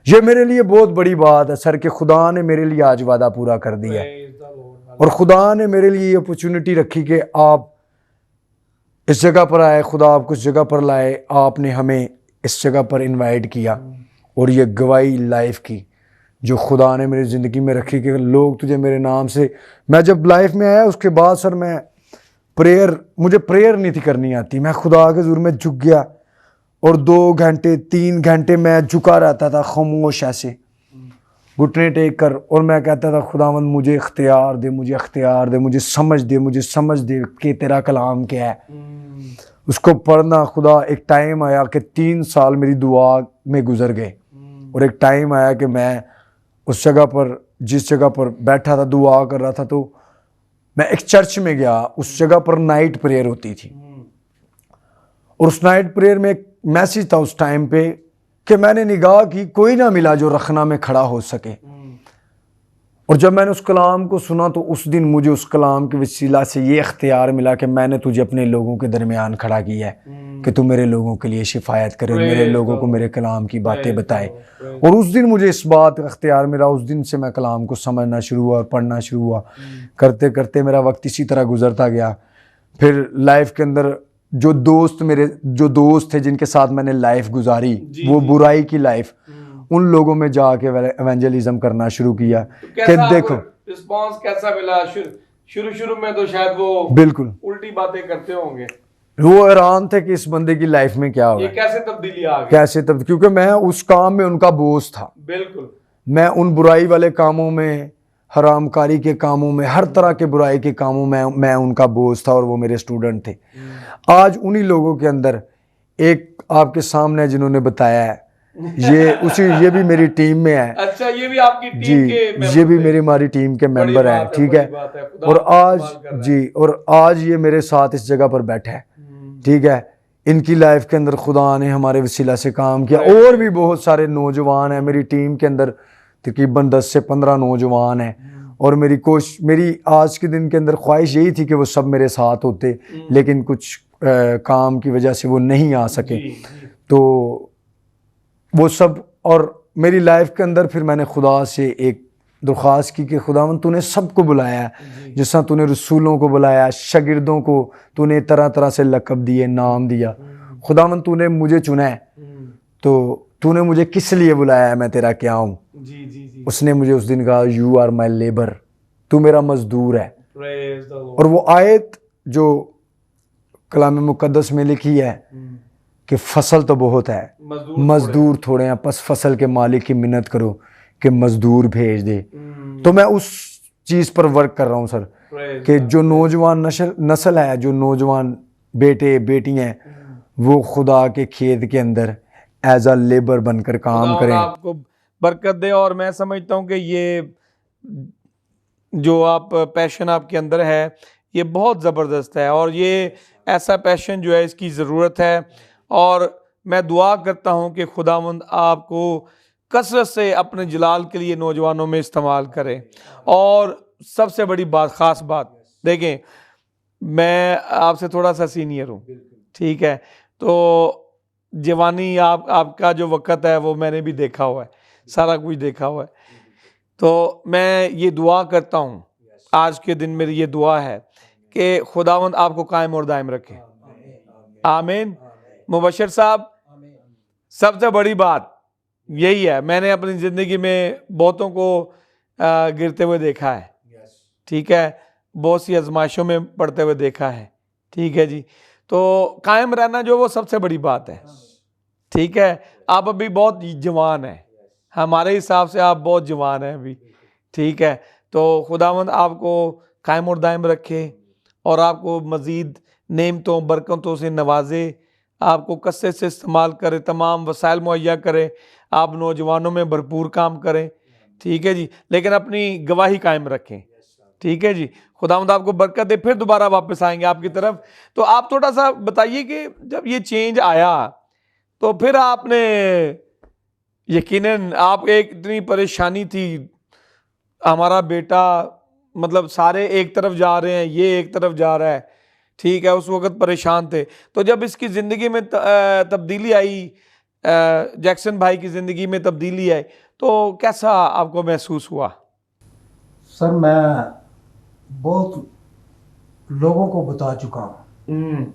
Speaker 2: ये मेरे लिए बहुत बड़ी बात है सर कि खुदा ने मेरे लिए आज वादा पूरा कर दिया है। और खुदा ने मेरे लिए ये अपॉर्चुनिटी रखी कि आप इस जगह पर आए, खुदा आपको इस जगह पर लाए, आपने हमें इस जगह पर इनवाइट किया, और ये गवाही लाइफ की जो खुदा ने मेरी ज़िंदगी में रखी कि लोग तुझे मेरे नाम से। मैं जब लाइफ में आया उसके बाद सर मैं मुझे प्रेयर नहीं थी करनी आती। मैं खुदा के ज़रूर में झुक गया, और 2 घंटे 3 घंटे मैं झुका रहता था खामोश ऐसे घुटने टेक कर, और मैं कहता था खुदावंद मुझे इख्तियार दे, मुझे इख्तियार दे, मुझे समझ दे कि तेरा कलाम क्या है। उसको पढ़ना खुदा। एक टाइम आया कि 3 साल मेरी दुआ में गुजर गए, और एक टाइम आया कि मैं उस जगह पर, जिस जगह पर बैठा था दुआ कर रहा था, तो मैं एक चर्च में गया। उस जगह पर नाइट प्रेयर होती थी, और उस नाइट प्रेयर में एक मैसेज था उस टाइम पे कि मैंने निगाह की, कोई ना मिला जो रखना में खड़ा हो सके। और जब मैंने उस कलाम को सुना तो उस दिन मुझे उस कलाम के वसीला से ये इख्तियार मिला कि मैंने तुझे अपने लोगों के दरमियान खड़ा किया है कि तू मेरे लोगों के लिए शिफायत करे, मेरे लोगों को मेरे कलाम की बातें बताए। और उस दिन मुझे इस बात का इख्तियार मिला। उस दिन से मैं कलाम को समझना शुरू हुआ और पढ़ना शुरू हुआ। करते करते मेरा वक्त इसी तरह गुजरता गया। फिर लाइफ के अंदर जो दोस्त थे जिनके साथ मैंने लाइफ गुजारी, वो बुराई की लाइफ, उन लोगों में जाके एवेंजलिज्म करना शुरू किया कि देखो
Speaker 1: रिस्पांस कैसा मिला। शुरू में तो शायद वो
Speaker 2: बिल्कुल
Speaker 1: उल्टी बातें करते होंगे,
Speaker 2: वो हैरान थे कि इस बंदे की लाइफ में क्या
Speaker 1: ये
Speaker 2: हुआ,
Speaker 1: कैसे तब्दीली आ गई,
Speaker 2: कैसे तब, क्योंकि मैं उस काम में उनका बोझ था।
Speaker 1: बिल्कुल
Speaker 2: मैं उन बुराई वाले कामों में, हरामकारी के कामों में, हर तरह के बुराई के कामों में मैं उनका बोझ था, और वो मेरे स्टूडेंट थे। आज उन्हीं लोगों के अंदर एक आपके सामने जिन्होंने बताया है, ये भी मेरी टीम में है।
Speaker 1: अच्छा, ये भी आपकी टीम
Speaker 2: जी,
Speaker 1: के मेंबर
Speaker 2: ये भी
Speaker 1: थे।
Speaker 2: मेरी हमारी टीम के
Speaker 1: बड़ी
Speaker 2: मेंबर हैं,
Speaker 1: बात
Speaker 2: ठीक
Speaker 1: बड़ी
Speaker 2: है।
Speaker 1: बात है। खुदा
Speaker 2: और
Speaker 1: आपको
Speaker 2: आज
Speaker 1: इस्तेमाल कर रहा है।
Speaker 2: जी, और आज ये मेरे साथ इस जगह पर बैठे हैं, ठीक है। इनकी लाइफ के अंदर खुदा ने हमारे वसीला से काम किया। और भी बहुत सारे नौजवान हैं मेरी टीम के अंदर, तकरीबन 10 से 15 नौजवान हैं। और मेरी आज के दिन के अंदर ख्वाहिश यही थी कि वो सब मेरे साथ होते, लेकिन कुछ काम की वजह से वो नहीं आ सके। तो वो सब, और मेरी लाइफ के अंदर फिर मैंने खुदा से एक दरख्वास्त की कि खुदावन तूने सबको बुलाया है, जिस तरह तूने रसूलों को बुलाया, शागिर्दों को तूने तरह तरह से लक़ब दिए, नाम दिया। खुदावन तूने मुझे चुना है, तो तूने मुझे किस लिए बुलाया है, मैं तेरा क्या हूँ।
Speaker 1: जी जी जी।
Speaker 2: उसने मुझे उस दिन कहा, यू आर माई लेबर, तू मेरा मजदूर है।
Speaker 1: Praise the Lord.
Speaker 2: और वो आयत जो कलाम मुकद्दस में लिखी है कि फसल तो बहुत है, मजदूर थोड़े हैं, बस फसल के मालिक की मिन्नत करो कि मजदूर भेज दे। तो मैं उस चीज़ पर वर्क कर रहा हूँ सर, कि जो नौजवान नस्ल है, जो नौजवान बेटे बेटियां हैं, वो खुदा के खेत के अंदर एज अ लेबर बनकर काम
Speaker 1: खुदा
Speaker 2: करें।
Speaker 1: आपको बरकत दे। और मैं समझता हूँ कि ये जो आप पैशन आपके अंदर है, ये बहुत ज़बरदस्त है, और ये ऐसा पैशन जो है इसकी ज़रूरत है। और मैं दुआ करता हूँ कि खुदावंद आपको कसरत से अपने जलाल के लिए नौजवानों में इस्तेमाल करे। और सबसे बड़ी बात, ख़ास बात, देखें मैं आपसे थोड़ा सा सीनियर हूँ, ठीक है, तो जवानी आपका जो वक़्त है वो मैंने भी देखा हुआ है, सारा कुछ देखा हुआ है। तो मैं ये दुआ करता हूँ, आज के दिन मेरी ये दुआ है कि खुदावंद आपको कायम और दायम रखे। आमीन। मुबशर साहब, सबसे बड़ी बात यही है, मैंने अपनी ज़िंदगी में बहुतों को गिरते हुए देखा है, ठीक है, बहुत सी आजमाइशों में पड़ते हुए देखा है, ठीक है जी। तो कायम रहना जो वो सबसे बड़ी बात है, ठीक है। आप अभी बहुत जवान हैं, हमारे हिसाब से आप बहुत जवान हैं अभी, ठीक है। तो खुदावंद आपको कायम और दायम रखे और आपको मज़ीद नेमतों बरकतों से नवाजे, आपको कसरत से इस्तेमाल करे, तमाम वसाइल मुहैया करे, आप नौजवानों में भरपूर काम करें, ठीक है जी, लेकिन अपनी गवाही कायम रखें, ठीक है जी। खुदावंद आपको बरकत दे। फिर दोबारा वापस आएंगे आपकी तरफ। तो आप थोड़ा सा बताइए कि जब ये चेंज आया तो फिर आपने, यकीनन आप एक इतनी परेशानी थी, हमारा बेटा मतलब सारे एक तरफ जा रहे हैं, ये एक तरफ जा रहा है, ठीक है, उस वक्त परेशान थे। तो जब इसकी ज़िंदगी में तब्दीली आई, जैक्सन भाई की ज़िंदगी में तब्दीली आई, तो कैसा आपको महसूस हुआ?
Speaker 3: सर मैं बहुत लोगों को बता चुका हूँ,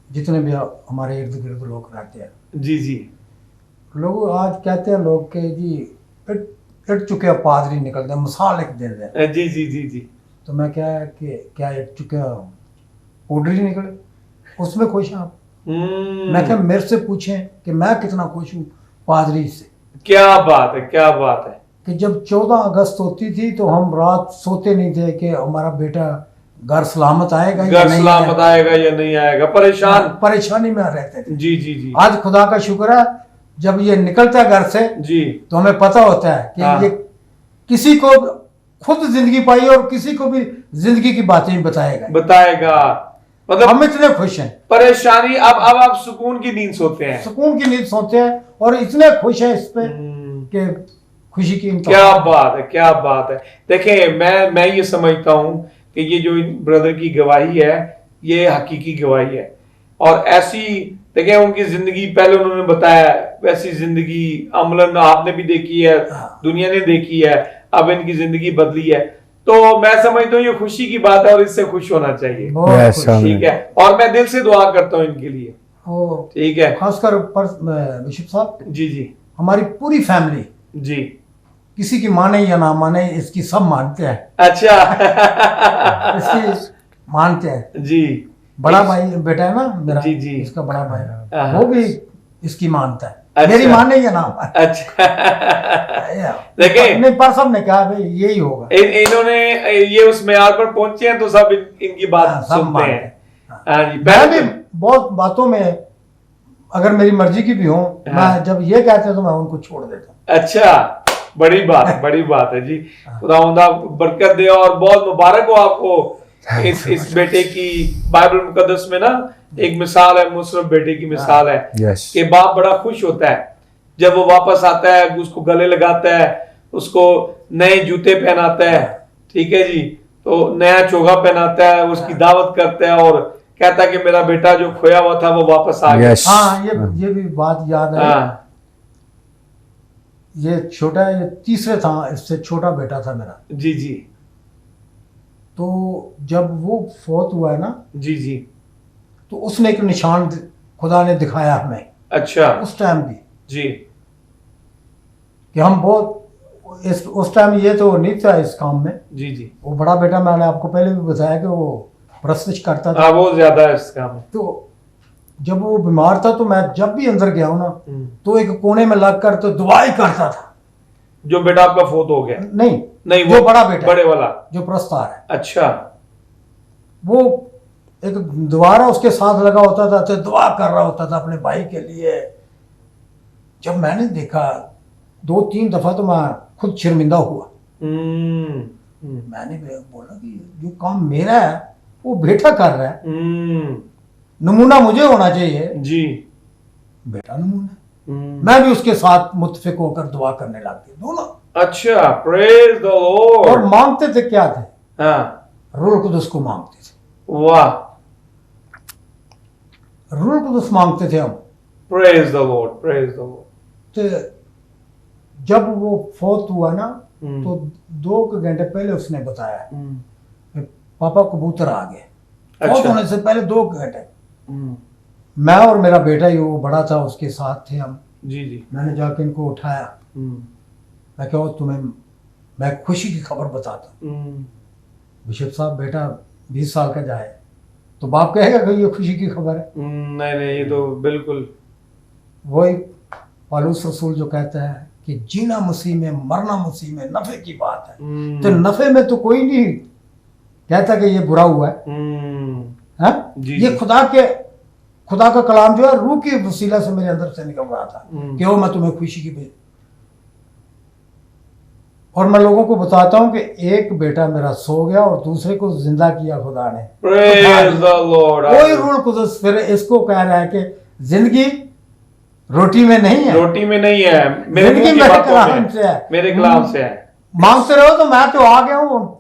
Speaker 3: जितने भी हमारे इर्द गिर्द लोग रहते हैं।
Speaker 1: जी जी।
Speaker 3: लोग आज कहते हैं लोग के जी इट चुके पादरी निकलते हैं, मिसाल एक दे दें।
Speaker 1: जी जी जी जी।
Speaker 3: तो मैं क्या इट चुके पादरी निकले, उसमें खुश हैं आप? मैं क्या मेरे से पूछें कि मैं कितना खुश हूँ पादरी से।
Speaker 1: क्या बात है, क्या बात है।
Speaker 3: कि जब 14 अगस्त होती थी तो हम रात सोते नहीं थे कि हमारा बेटा घर सलामत आएगा या नहीं
Speaker 1: आएगा,
Speaker 3: परेशानी में रहते थे।
Speaker 1: जी जी जी।
Speaker 3: आज खुदा का शुक्र है, जब ये निकलता है घर से
Speaker 1: जी,
Speaker 3: तो हमें पता होता है कि ये किसी को खुद जिंदगी पाई और किसी को भी जिंदगी की बातें बताएगा। मतलब हम इतने खुश हैं।
Speaker 1: परेशानी अब आप सुकून की नींद सोते हैं,
Speaker 3: सुकून की नींद सोते हैं और इतने खुश हैं इस पे कि खुशी की
Speaker 1: क्या बात है, क्या बात है। देखें मैं ये समझता हूँ कि ये जो इन ब्रदर की गवाही है ये हकीकी गवाही है। और ऐसी देखें उनकी जिंदगी, पहले उन्होंने बताया वैसी जिंदगी अमलन आपने भी देखी है, दुनिया ने देखी है, अब इनकी जिंदगी बदली है। तो मैं समझता हूँ ये खुशी की बात है और इससे खुश होना चाहिए, ठीक है। और मैं दिल से दुआ करता हूँ इनके लिए, ठीक है।
Speaker 3: खासकर बिशप साहब,
Speaker 1: जी जी,
Speaker 3: हमारी पूरी फैमिली
Speaker 1: जी,
Speaker 3: किसी की माने या ना माने इसकी सब मानते हैं।
Speaker 1: अच्छा
Speaker 3: इसकी मानते हैं
Speaker 1: जी।
Speaker 3: बड़ा भाई बेटा है ना मेरा,
Speaker 1: जी जी,
Speaker 3: इसका बड़ा भाई वो भी इसकी मानता है।
Speaker 1: अच्छा।
Speaker 3: मेरी माने या ना माने।
Speaker 1: अच्छा
Speaker 3: देखिए पर सब ने कहा भाई यही होगा।
Speaker 1: इन्होंने ये उस मेयार पर पहुंचे हैं तो सब इनकी बात सुनते हैं। हाँ जी,
Speaker 3: मैं भी बहुत बातों में अगर मेरी मर्जी की भी हो, मैं जब ये कहते हैं तो मैं उनको छोड़ देता हूँ।
Speaker 1: अच्छा, बड़ी बात है जी। खुदावंद आप बरकत दे और बहुत मुबारक हो आपको इस बेटे की। बाइबल मुकद्दस में ना एक मिसाल है, मुशर्रफ बेटे की मिसाल है कि बाप बड़ा खुश होता है जब वो वापस आता है, उसको गले लगाता है, उसको नए जूते पहनाता है, ठीक है जी, तो नया चोगा पहनाता है, उसकी दावत करता है और कहता है कि मेरा बेटा जो खोया हुआ था वो वापस आ गया।
Speaker 3: हाँ, ये भी बात याद है। ये छोटा है, ये तीसरे था, इससे छोटा बेटा था मेरा।
Speaker 1: जी जी।
Speaker 3: तो जब वो फौत हुआ है ना,
Speaker 1: जी जी,
Speaker 3: तो उसने एक निशान खुदा ने दिखाया हमें।
Speaker 1: अच्छा।
Speaker 3: उस टाइम भी
Speaker 1: जी,
Speaker 3: कि हम बहुत उस टाइम ये तो नहीं था इस काम में।
Speaker 1: जी जी।
Speaker 3: वो बड़ा बेटा, मैंने आपको पहले भी बताया कि वो प्रस्तुत करता था।
Speaker 1: हाँ, वो ज्यादा है इस काम में।
Speaker 3: तो जब वो बीमार था तो मैं जब भी अंदर गया हूं ना, तो एक कोने में लगकर तो दुआ ही करता था।
Speaker 1: जो बेटा आपका फोत हो गया?
Speaker 3: नहीं,
Speaker 1: वो
Speaker 3: जो बड़ा बेटा,
Speaker 1: बड़े वाला
Speaker 3: जो प्रस्तार है।
Speaker 1: अच्छा।
Speaker 3: वो एक दोबारा उसके साथ लगा होता था, तो दुआ कर रहा होता था अपने भाई के लिए। जब मैंने देखा 2-3 दफा तो मैं खुद शर्मिंदा हुआ। मैंने बोला कि जो काम मेरा है वो बेटा कर रहा है, नमूना मुझे होना चाहिए।
Speaker 1: जी।
Speaker 3: बेटा नमूना। मैं भी उसके साथ मुत्तफिक होकर दुआ करने लग गए दोनों।
Speaker 1: अच्छा, प्रेज द लॉर्ड।
Speaker 3: और मांगते थे क्या थे?
Speaker 1: हाँ,
Speaker 3: रूह कुदस को मांगते थे।
Speaker 1: वाह,
Speaker 3: रूह कुदस मांगते थे हम।
Speaker 1: Praise the Lord, praise the Lord.
Speaker 3: तो जब वो फौत हुआ ना, तो 2 घंटे पहले उसने बताया कि पापा कबूतर आ गए। फौत होने से पहले 2 घंटे मैं और मेरा बेटा ही, वो बड़ा था, उसके साथ थे हम।
Speaker 1: जी जी।
Speaker 3: मैंने जाके इनको उठाया। मैं कहा तुम्हें मैं खुशी की खबर बताता हूँ। बिशप साहब, बेटा 20 साल का जाए तो बाप कहेगा कि ये खुशी की खबर है?
Speaker 1: नहीं, ये तो बिल्कुल
Speaker 3: वही पौलुस रसूल जो कहता है कि जीना मसीह में, मरना मसीह में, नफे की बात है। तो नफे में तो कोई नहीं कहता कि ये बुरा हुआ है। ये खुदा का कलाम जो है रूह की वसीला से मेरे अंदर से निकल रहा था कि वो मैं तुम्हें खुशी की। और मैं लोगों को बताता हूं कि एक बेटा मेरा सो गया और दूसरे को जिंदा किया खुदा ने।
Speaker 1: Praise the Lord.
Speaker 3: कोई रूह कुदस फिर इसको कह रहा है कि जिंदगी रोटी में नहीं है,
Speaker 1: रोटी में नहीं है,
Speaker 3: जिंदगी मेरे कलाम से है,
Speaker 1: मेरे कलाम से है।
Speaker 3: मांगते रहो तो मैं तो आ गया हूँ।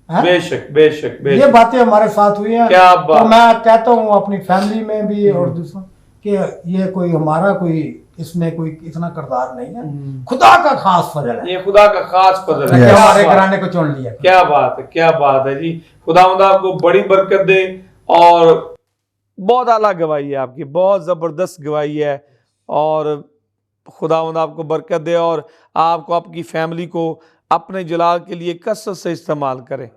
Speaker 1: बेशक बेशक बेशक।
Speaker 3: ये बातें हमारे साथ हुई हैं।
Speaker 1: क्या बात।
Speaker 3: तो मैं कहता हूँ अपनी फैमिली में भी और दूसरों कि ये कोई हमारा कोई इसमें कोई इतना किरदार नहीं है, खुदा का खास फजल है।
Speaker 1: ये खुदा का खास फजल है।
Speaker 3: हमारे घराने को चुन लिया।
Speaker 1: क्या बात है, क्या बात है जी। खुदावंद आपको बड़ी बरकत दे। और बहुत आला गवाही है आपकी, बहुत जबरदस्त गवाही है। और खुदावंद आपको बरकत दे और आपको, आपकी फैमिली को अपने जलाल के लिए कसरत से इस्तेमाल करे।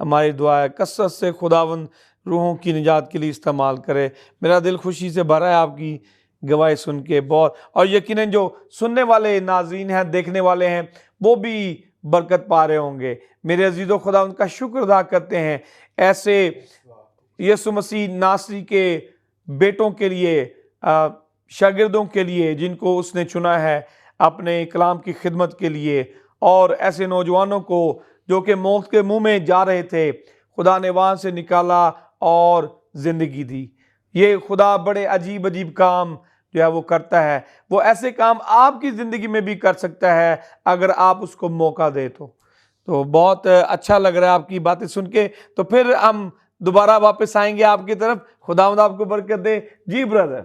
Speaker 1: हमारी दुआ है कसरत से खुदावंद रूहों की निजात के लिए इस्तेमाल करे। मेरा दिल खुशी से भरा है आपकी गवाही सुन के बहुत। और यकीनन जो सुनने वाले नाज़रीन हैं, देखने वाले हैं, वो भी बरकत पा रहे होंगे। मेरे अजीज़ों, खुदा उनका शुक्र अदा करते हैं ऐसे यीशु मसीह नासरी के बेटों के लिए, शागिर्दों के लिए जिनको उसने चुना है अपने कलाम की खिदमत के लिए, और ऐसे नौजवानों को जो कि मौत के मुंह में जा रहे थे, खुदा ने वहाँ से निकाला और ज़िंदगी दी। ये खुदा बड़े अजीब अजीब काम जो है वो करता है। वो ऐसे काम आपकी ज़िंदगी में भी कर सकता है अगर आप उसको मौका दे तो बहुत अच्छा लग रहा है आपकी बातें सुन के। तो फिर हम दोबारा वापस आएंगे आपकी तरफ। खुदावंद आपको बरकत दे। जी ब्रदर,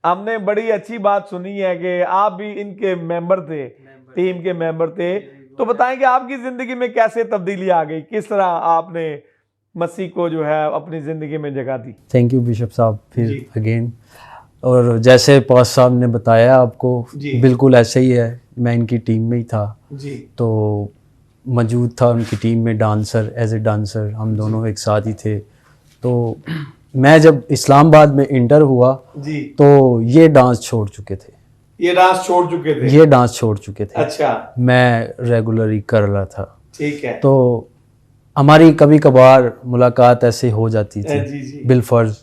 Speaker 1: हमने बड़ी अच्छी बात सुनी है कि आप भी इनके मेंबर थे, टीम के मेंबर थे। तो बताएं कि आपकी ज़िंदगी में कैसे तब्दीली आ गई, किस तरह आपने मसीह को जो है अपनी ज़िंदगी में जगह दी।
Speaker 4: थैंक यू बिशप साहब फिर अगेन। और जैसे पास साहब ने बताया आपको, बिल्कुल ऐसे ही है। मैं इनकी टीम में ही था
Speaker 1: जी,
Speaker 4: तो मौजूद था उनकी टीम में डांसर, एज ए डांसर हम दोनों एक साथ ही थे। तो मैं जब इस्लामाबाद में इंटर हुआ
Speaker 1: जी,
Speaker 4: तो ये डांस छोड़ चुके थे।
Speaker 1: ये डांस छोड़ चुके थे?
Speaker 4: ये डांस छोड़ चुके थे।
Speaker 1: अच्छा,
Speaker 4: मैं रेगुलरली कर रहा था।
Speaker 1: ठीक है।
Speaker 4: तो हमारी कभी कभार मुलाकात ऐसे हो जाती थी
Speaker 1: जी जी,
Speaker 4: बिलफर्ज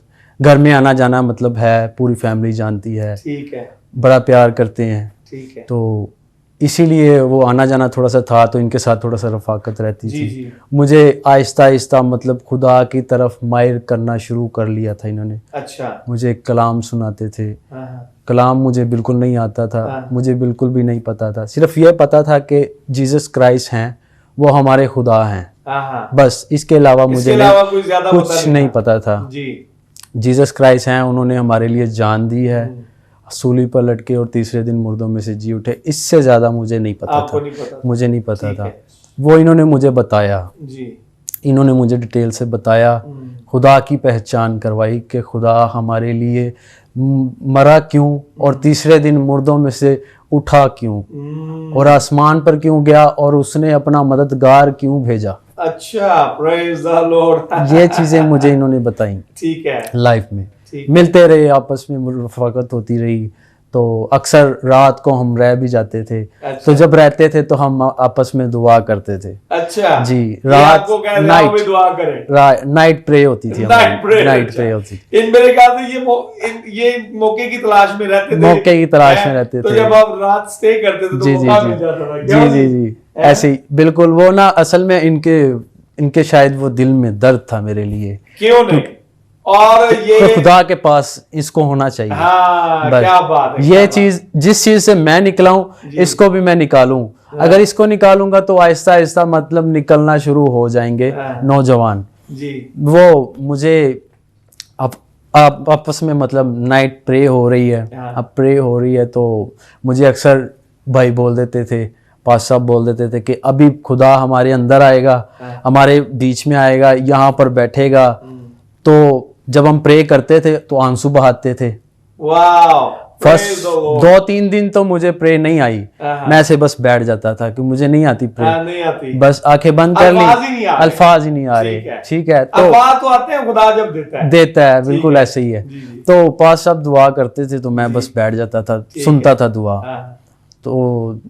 Speaker 4: घर में आना जाना मतलब है, पूरी फैमिली जानती है,
Speaker 1: ठीक है,
Speaker 4: बड़ा प्यार करते हैं,
Speaker 1: ठीक है।
Speaker 4: तो इसीलिए वो आना जाना थोड़ा सा था, तो इनके साथ थोड़ा सा रफाकत रहती
Speaker 1: जी,
Speaker 4: थी।
Speaker 1: जी।
Speaker 4: मुझे आहिस्ता आहिस्ता मतलब खुदा की तरफ माइल करना शुरू कर लिया था इन्होंने।
Speaker 1: अच्छा।
Speaker 4: मुझे कलाम सुनाते थे,
Speaker 1: हाँ, हाँ।
Speaker 4: कलाम मुझे बिल्कुल नहीं आता था,
Speaker 1: हाँ।
Speaker 4: मुझे बिल्कुल भी नहीं पता था, सिर्फ ये पता था कि जीसस क्राइस्ट हैं, वो हमारे खुदा हैं,
Speaker 1: हाँ, हाँ।
Speaker 4: बस इसके अलावा
Speaker 1: इसके
Speaker 4: मुझे
Speaker 1: अलावा कुछ ज्यादा पता
Speaker 4: कुछ
Speaker 1: नहीं
Speaker 4: नहीं
Speaker 1: था।
Speaker 4: पता था।
Speaker 1: जी।
Speaker 4: जीसस क्राइस्ट हैं, उन्होंने हमारे लिए जान दी है, सूली पर लटके और तीसरे दिन मुर्दों में से जी उठे, इससे ज़्यादा मुझे नहीं पता
Speaker 1: आपको
Speaker 4: था,
Speaker 1: नहीं पता था।
Speaker 4: मुझे नहीं पता
Speaker 1: ठीक
Speaker 4: था।
Speaker 1: है।
Speaker 4: वो इन्होंने मुझे बताया,
Speaker 1: जी।
Speaker 4: इन्होंने मुझे डिटेल से बताया, खुदा की पहचान करवाई कि खुदा हमारे लिए मरा क्यों और तीसरे दिन मुर्दों में से उठा क्यों और आसमान पर क्यों गया और उसने अपना मददगार क्यों भेजा।
Speaker 1: अच्छा, प्रेज द लॉर्ड।
Speaker 4: ये चीज़ें मुझे इन्होंने बताई
Speaker 1: ठीक है।
Speaker 4: लाइफ में,
Speaker 1: ठीक।
Speaker 4: मिलते रहे, आपस में रफाकत होती रही, तो अक्सर रात को हम रह भी जाते थे।
Speaker 1: अच्छा।
Speaker 4: तो जब रहते थे तो हम आपस में दुआ करते थे।
Speaker 1: अच्छा
Speaker 4: जी,
Speaker 1: ये
Speaker 4: रात
Speaker 1: आपको कह रहे हैं,
Speaker 4: नाइट
Speaker 1: आओ भी दुआ करें।
Speaker 4: नाइट प्रे होती थी,
Speaker 1: नाइट प्रे।
Speaker 4: नाइट प्रे होती थी।
Speaker 1: इन मेरे ख्याल से ये मौके की तलाश में रहते थे।
Speaker 4: मौके की तलाश
Speaker 1: हैं?
Speaker 4: में रहते
Speaker 1: तो
Speaker 4: थे।
Speaker 1: जब आप रात स्टे करते थे तो
Speaker 4: जी जी
Speaker 1: मौका
Speaker 4: जी
Speaker 1: मिल जाता था।
Speaker 4: जी
Speaker 1: क्यों
Speaker 4: जी
Speaker 1: नहीं?
Speaker 4: जी ऐसे ही बिल्कुल। वो ना असल में इनके शायद वो दिल में दर्द था मेरे लिए,
Speaker 1: क्यों नहीं? और ये
Speaker 4: तो खुदा के पास इसको होना चाहिए।
Speaker 1: हाँ,
Speaker 4: बस
Speaker 1: क्या बात है,
Speaker 4: ये
Speaker 1: क्या
Speaker 4: चीज, जिस चीज से मैं निकला हूँ इसको भी मैं निकालूं। अगर इसको निकालूंगा तो आहिस्ता आहिस्ता मतलब निकलना शुरू हो जाएंगे
Speaker 1: हाँ।
Speaker 4: नौजवान।
Speaker 1: जी।
Speaker 4: वो मुझे अब आपस में मतलब नाइट प्रे हो रही है,
Speaker 1: हाँ।
Speaker 4: अब प्रे हो रही है तो मुझे अक्सर भाई बोल देते थे, पास साहब बोल देते थे कि अभी खुदा हमारे अंदर आएगा, हमारे बीच में आएगा, यहाँ पर बैठेगा। तो जब हम प्रे करते थे तो आंसू बहाते थे।
Speaker 1: वाओ,
Speaker 4: फर्स्ट 2-3 दिन तो मुझे प्रे नहीं आई,
Speaker 1: हाँ।
Speaker 4: मैं ऐसे बस बैठ जाता था कि मुझे नहीं आती प्रे,
Speaker 1: नहीं आती,
Speaker 4: बस आंखें बंद कर ली,
Speaker 1: अल्फाज ही नहीं आ रहे।
Speaker 4: अल्फाज ही नहीं आ रहे।
Speaker 1: ठीक है।
Speaker 4: ठीक है, तो
Speaker 1: अल्फाज तो आते हैं, खुदा जब देता है।
Speaker 4: बिल्कुल
Speaker 1: है।
Speaker 4: ऐसे ही है।
Speaker 1: जी, जी।
Speaker 4: तो पास साहब दुआ करते थे तो मैं बस बैठ जाता था, सुनता था दुआ।
Speaker 1: हाँ।
Speaker 4: तो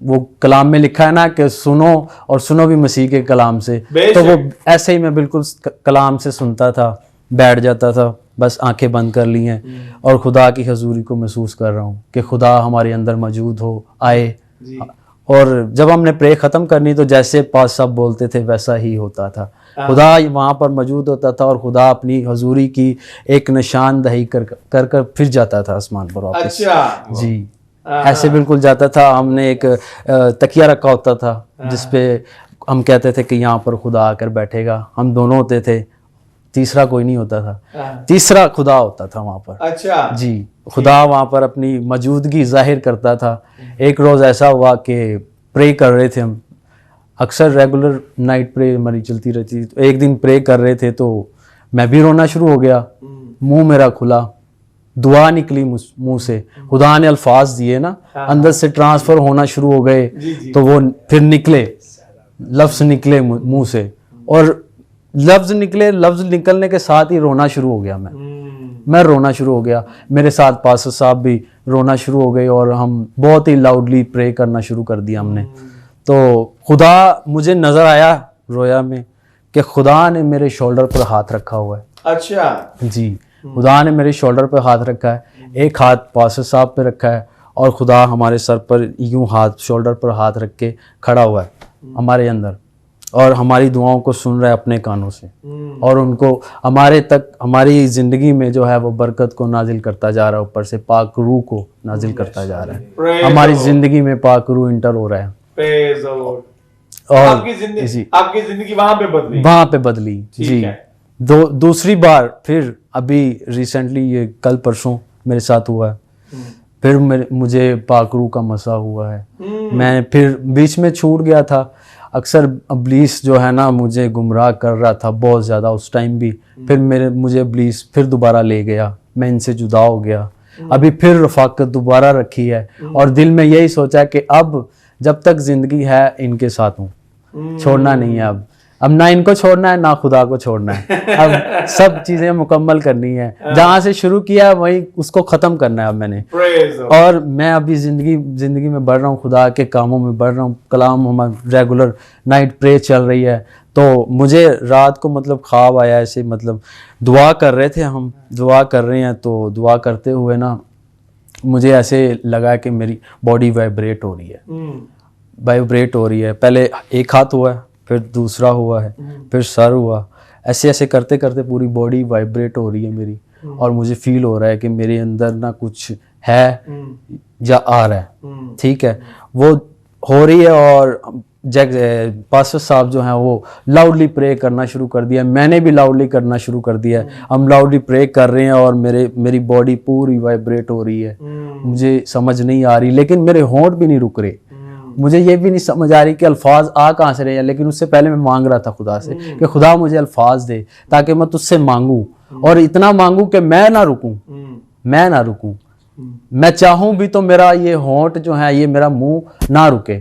Speaker 4: वो कलाम में लिखा है ना कि सुनो और सुनो भी मसीह के कलाम से,
Speaker 1: बेशक।
Speaker 4: तो वो ऐसे ही मैं बिल्कुल कलाम से सुनता था, बैठ जाता था, बस आंखें बंद कर ली हैं और खुदा की हजूरी को महसूस कर रहा हूँ कि खुदा हमारे अंदर मौजूद हो, आए।
Speaker 1: जी।
Speaker 4: और जब हमने प्रे ख़त्म करनी तो जैसे पास साहब बोलते थे वैसा ही होता था, खुदा वहाँ पर मौजूद होता था और खुदा अपनी हजूरी की एक निशानदही कर फिर जाता था आसमान पर वापस।
Speaker 1: अच्छा
Speaker 4: जी, ऐसे बिल्कुल जाता था। हमने एक तकिया रखा होता था जिसपे हम कहते थे कि यहाँ पर खुदा आकर बैठेगा। हम दोनों होते थे, तीसरा कोई नहीं होता था, तीसरा खुदा होता था वहाँ पर।
Speaker 1: अच्छा
Speaker 4: जी, खुदा वहाँ पर अपनी मौजूदगी जाहिर करता था। एक रोज़ ऐसा हुआ कि प्रे कर रहे थे हम, अक्सर रेगुलर नाइट प्रे हमारी चलती रहती थी। तो एक दिन प्रे कर रहे थे तो मैं भी रोना शुरू हो गया, मुंह मेरा खुला, दुआ निकली मुंह से, खुदा ने अल्फाज दिए ना, अंदर से ट्रांसफर होना शुरू हो गए। तो वो फिर निकले, लफ्ज़ निकले मुंह से, और लफ्ज़ निकलने के साथ ही रोना शुरू हो गया। मैं रोना शुरू हो गया, मेरे साथ पास्टर साहब भी रोना शुरू हो गए और हम बहुत ही लाउडली प्रे करना शुरू कर दिया हमने। तो खुदा मुझे नज़र आया रोया में कि खुदा ने मेरे शोल्डर पर हाथ रखा हुआ है।
Speaker 1: अच्छा
Speaker 4: जी, खुदा ने मेरे शोल्डर पर हाथ रखा है, एक हाथ पास्टर साहब पे रखा है और खुदा हमारे सर पर यूं हाथ, शोल्डर पर हाथ रख के खड़ा हुआ है हमारे अंदर, और हमारी दुआओं को सुन रहा है अपने कानों से, और उनको हमारे तक, हमारी ज़िंदगी में जो है वो बरकत को नाजिल करता जा रहा है, ऊपर से पाक रूह को नाजिल करता जा रहा है। हमारी ज़िंदगी में पाक रूह इंटर हो रहा है।
Speaker 1: Praise the Lord।
Speaker 4: और
Speaker 1: आपकी जिंदगी वहां पे बदली।
Speaker 4: वहाँ पे बदली जी। दूसरी बार फिर अभी रिसेंटली, ये कल परसों मेरे साथ हुआ है, फिर मुझे पाक रूह का मसा हुआ है। मैं फिर बीच में छूट गया था। अक्सर इब्लीस जो है ना मुझे गुमराह कर रहा था बहुत ज़्यादा उस टाइम भी, फिर मुझे इब्लीस फिर दोबारा ले गया, मैं इनसे जुदा हो गया। अभी फिर रफाकत दोबारा रखी है और दिल में यही सोचा कि अब जब तक ज़िंदगी है इनके साथ हूँ, छोड़ना नहीं है। अब ना इनको छोड़ना है ना खुदा को छोड़ना है, अब सब चीज़ें मुकम्मल करनी है। जहाँ से शुरू किया है वहीं उसको ख़त्म करना है अब मैंने। और मैं अभी ज़िंदगी में बढ़ रहा हूँ, खुदा के कामों में बढ़ रहा हूँ। कलाम हमारा रेगुलर नाइट प्रे चल रही है, तो मुझे रात को मतलब ख्वाब आया ऐसे, मतलब दुआ कर रहे थे हम, दुआ कर रहे हैं, तो दुआ करते हुए ना मुझे ऐसे लगा कि मेरी बॉडी वाइब्रेट हो रही है, वाइब्रेट हो रही है। पहले एक हाथ हुआ है, फिर दूसरा हुआ है, फिर सर हुआ, ऐसे ऐसे करते करते पूरी बॉडी वाइब्रेट हो रही है मेरी, और मुझे फील हो रहा है कि मेरे अंदर ना कुछ है या आ रहा है, ठीक है, वो हो रही है। और पास्टर साहब जो हैं वो लाउडली प्रे करना शुरू कर दिया, मैंने भी लाउडली करना शुरू कर दिया है, हम लाउडली प्रे कर रहे हैं और मेरी बॉडी पूरी वाइब्रेट हो रही है। मुझे समझ नहीं आ रही, लेकिन मेरे होंठ भी नहीं रुक रहे, मुझे ये भी नहीं समझ आ रही कि अल्फाज आ कहाँ से रहे हैं। लेकिन उससे पहले मैं मांग रहा था खुदा से कि खुदा मुझे अल्फाज दे ताकि मैं तुझसे मांगूं, और इतना मांगूं कि मैं ना रुकूं, मैं ना रुकूं। मैं चाहूं भी तो मेरा ये होंठ जो है, ये मेरा मुंह ना रुके,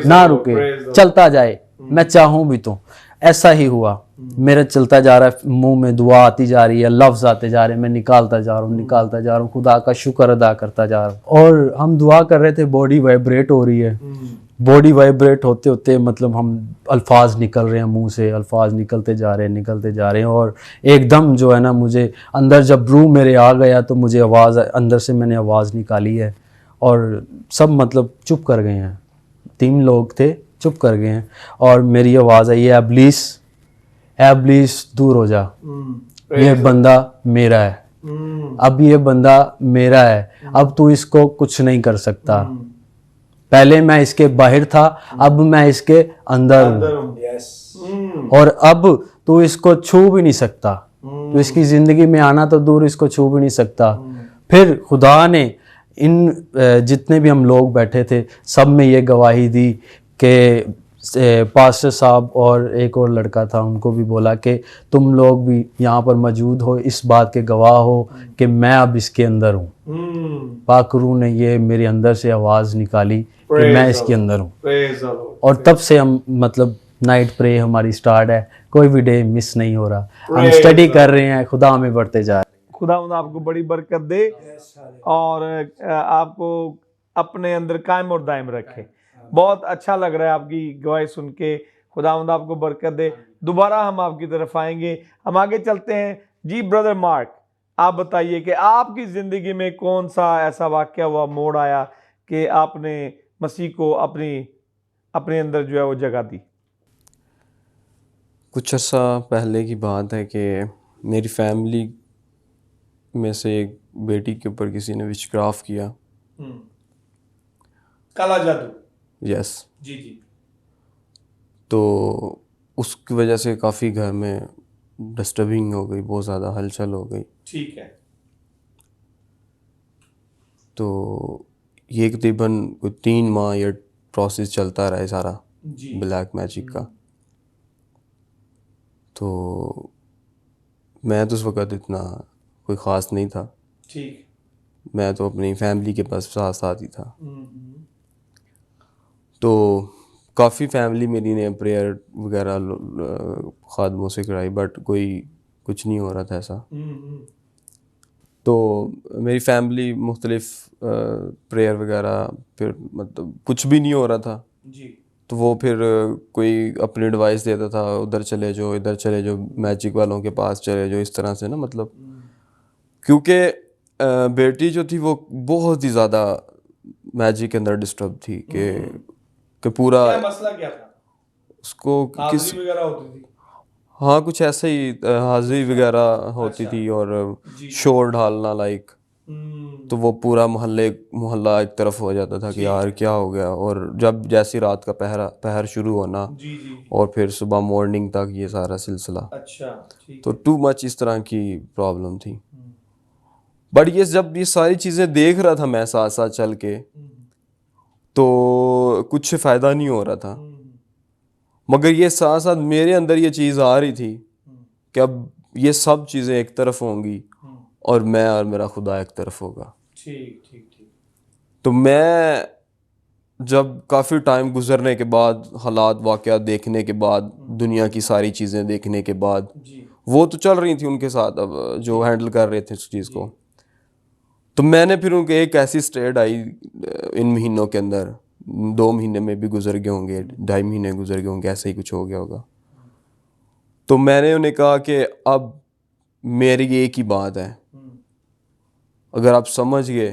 Speaker 4: ना रुके, चलता जाए, मैं चाहूं भी तो। ऐसा ही हुआ, मेरा चलता जा रहा है, मुंह में दुआ आती जा रही है, लफ्ज आते जा रहे हैं, मैं निकालता जा रहा हूँ, निकालता जा रहा हूँ, खुदा का शुक्र अदा करता जा रहा हूँ। और हम दुआ कर रहे थे, बॉडी वाइब्रेट हो रही है, बॉडी वाइब्रेट होते होते मतलब हम अल्फाज निकल रहे हैं मुंह से, अल्फाज निकलते जा रहे हैं, निकलते जा रहे हैं। और एकदम जो है ना, मुझे अंदर जब रूह मेरे आ गया तो मुझे आवाज़, अंदर से मैंने आवाज़ निकाली है, और सब मतलब चुप कर गए हैं, 3 लोग थे, चुप कर गए हैं, और मेरी आवाज़ आई है, एब्लिस, एब्लिस दूर हो जा, ये बंदा मेरा है, अब ये बंदा मेरा है, अब तू इसको कुछ नहीं कर सकता। पहले मैं इसके बाहर था, अब मैं इसके अंदर हूँ, और अब तू इसको छू भी नहीं सकता, तो इसकी ज़िंदगी में आना तो दूर, इसको छू भी नहीं सकता। फिर खुदा ने इन जितने भी हम लोग बैठे थे सब में ये गवाही दी कि पास्टर साहब और एक और लड़का था, उनको भी बोला कि तुम लोग भी यहाँ पर मौजूद हो, इस बात के गवाह हो कि मैं अब इसके अंदर हूँ। पाक रूह ने ये मेरे अंदर से आवाज़ निकाली कि मैं इसके अंदर हूँ, और तब से हम मतलब नाइट प्रे हमारी स्टार्ट है, कोई भी डे मिस नहीं हो रहा, हम स्टडी कर रहे हैं, खुदा में बढ़ते जा रहे हैं।
Speaker 1: खुदा आपको बड़ी बरकत दे और आपको अपने अंदर कायम और दायम रखे। बहुत अच्छा लग रहा है आपकी गवाही सुन के, खुदा आपको बरकत दे। दोबारा हम आपकी तरफ आएंगे, हम आगे चलते हैं। जी ब्रदर मार्क, आप बताइए कि आपकी ज़िंदगी में कौन सा ऐसा वाक़या हुआ, मोड़ आया कि आपने मसीह को अपने अंदर जो है वो जगह दी?
Speaker 5: कुछ अर्सा पहले की बात है कि मेरी फैमिली में से एक बेटी के ऊपर किसी ने विचक्राफ्ट किया।
Speaker 1: काला जादू।
Speaker 5: यस।
Speaker 1: जी जी।
Speaker 5: तो उसकी वजह से काफ़ी घर में डिस्टर्बिंग हो गई, बहुत ज़्यादा हलचल हो गई।
Speaker 1: ठीक है।
Speaker 5: तो ये तकरीबन कोई 3 माह ये प्रोसेस चलता रहा है सारा ब्लैक मैजिक का। तो मैं तो उस वक़्त इतना कोई ख़ास नहीं था,
Speaker 1: ठीक,
Speaker 5: मैं तो अपनी फैमिली के पास साथ साथ ही था। तो काफ़ी फैमिली मेरी ने प्रेयर वगैरह खादमों से कराई, बट कोई कुछ नहीं हो रहा था ऐसा। तो मेरी फैमिली मुख्तलिफ प्रेयर वगैरह, फिर मतलब कुछ भी नहीं हो रहा था
Speaker 1: जी।
Speaker 5: तो वो फिर कोई अपनी एडवाइस देता था, उधर चले जाओ, इधर चले जाओ, मैजिक वालों के पास चले जाओ, इस तरह से ना, मतलब क्योंकि बेटी जो थी वो बहुत ही ज़्यादा मैजिक के अंदर डिस्टर्ब थी कि पूरा
Speaker 1: क्या मसला क्या था?
Speaker 5: उसको किस
Speaker 1: हाजिरी वगैरह होती थी?
Speaker 5: हाँ कुछ ऐसे ही हाजिरी वगैरह होती थी और शोर डालना लाइक, तो वो पूरा मोहल्ला एक तरफ हो जाता था कि यार क्या हो गया। और जब जैसी रात का पहर शुरू होना
Speaker 1: जी जी।
Speaker 5: और फिर सुबह मॉर्निंग तक ये सारा सिलसिला,
Speaker 1: अच्छा, ठीक।
Speaker 5: तो टू मच इस तरह की प्रॉब्लम थी। बट ये जब ये सारी चीज़ें देख रहा था मैं साथ साथ चल के, तो कुछ फ़ायदा नहीं हो रहा था। मगर ये साथ साथ मेरे अंदर ये चीज़ आ रही थी कि अब ये सब चीज़ें एक तरफ होंगी और मैं और मेरा खुदा एक तरफ होगा।
Speaker 1: ठीक ठीक ठीक।
Speaker 5: तो मैं जब काफ़ी टाइम गुजरने के बाद, हालात वाक़यात देखने के बाद, दुनिया की सारी चीज़ें देखने के बाद, वो तो चल रही थी उनके साथ, अब जो हैंडल कर रहे थे उस चीज़ को, तो मैंने फिर उनके एक ऐसी स्टेट आई इन महीनों के अंदर, 2 महीने में भी गुजर गए होंगे, 2.5 महीने गुजर गए होंगे, ऐसे ही कुछ हो गया होगा। तो मैंने उन्हें कहा कि अब मेरी एक ही बात है, अगर आप समझ गए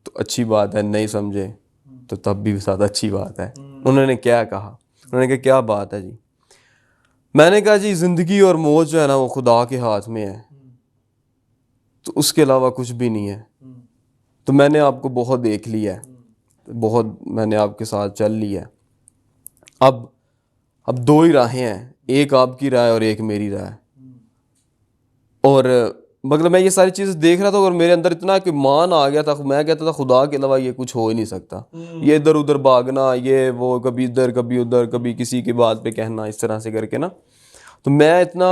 Speaker 5: तो अच्छी बात है, नहीं समझे तो तब भी ज़्यादा अच्छी बात है। उन्होंने क्या कहा, उन्होंने कहा क्या बात है जी। मैंने कहा जी ज़िंदगी और मौत जो है ना वो खुदा के हाथ में है, तो उसके अलावा कुछ भी नहीं है। तो मैंने आपको बहुत देख लिया है, बहुत मैंने आपके साथ चल लिया है। अब दो ही राहें हैं, एक आपकी राय और एक मेरी राय। और मतलब मैं ये सारी चीज़ें देख रहा था और मेरे अंदर इतना कि मान आ गया था, मैं कहता था खुदा के अलावा ये कुछ हो ही नहीं सकता। ये इधर उधर भागना, ये वो, कभी इधर कभी उधर, कभी किसी की बात पे कहना, इस तरह से करके ना, तो मैं इतना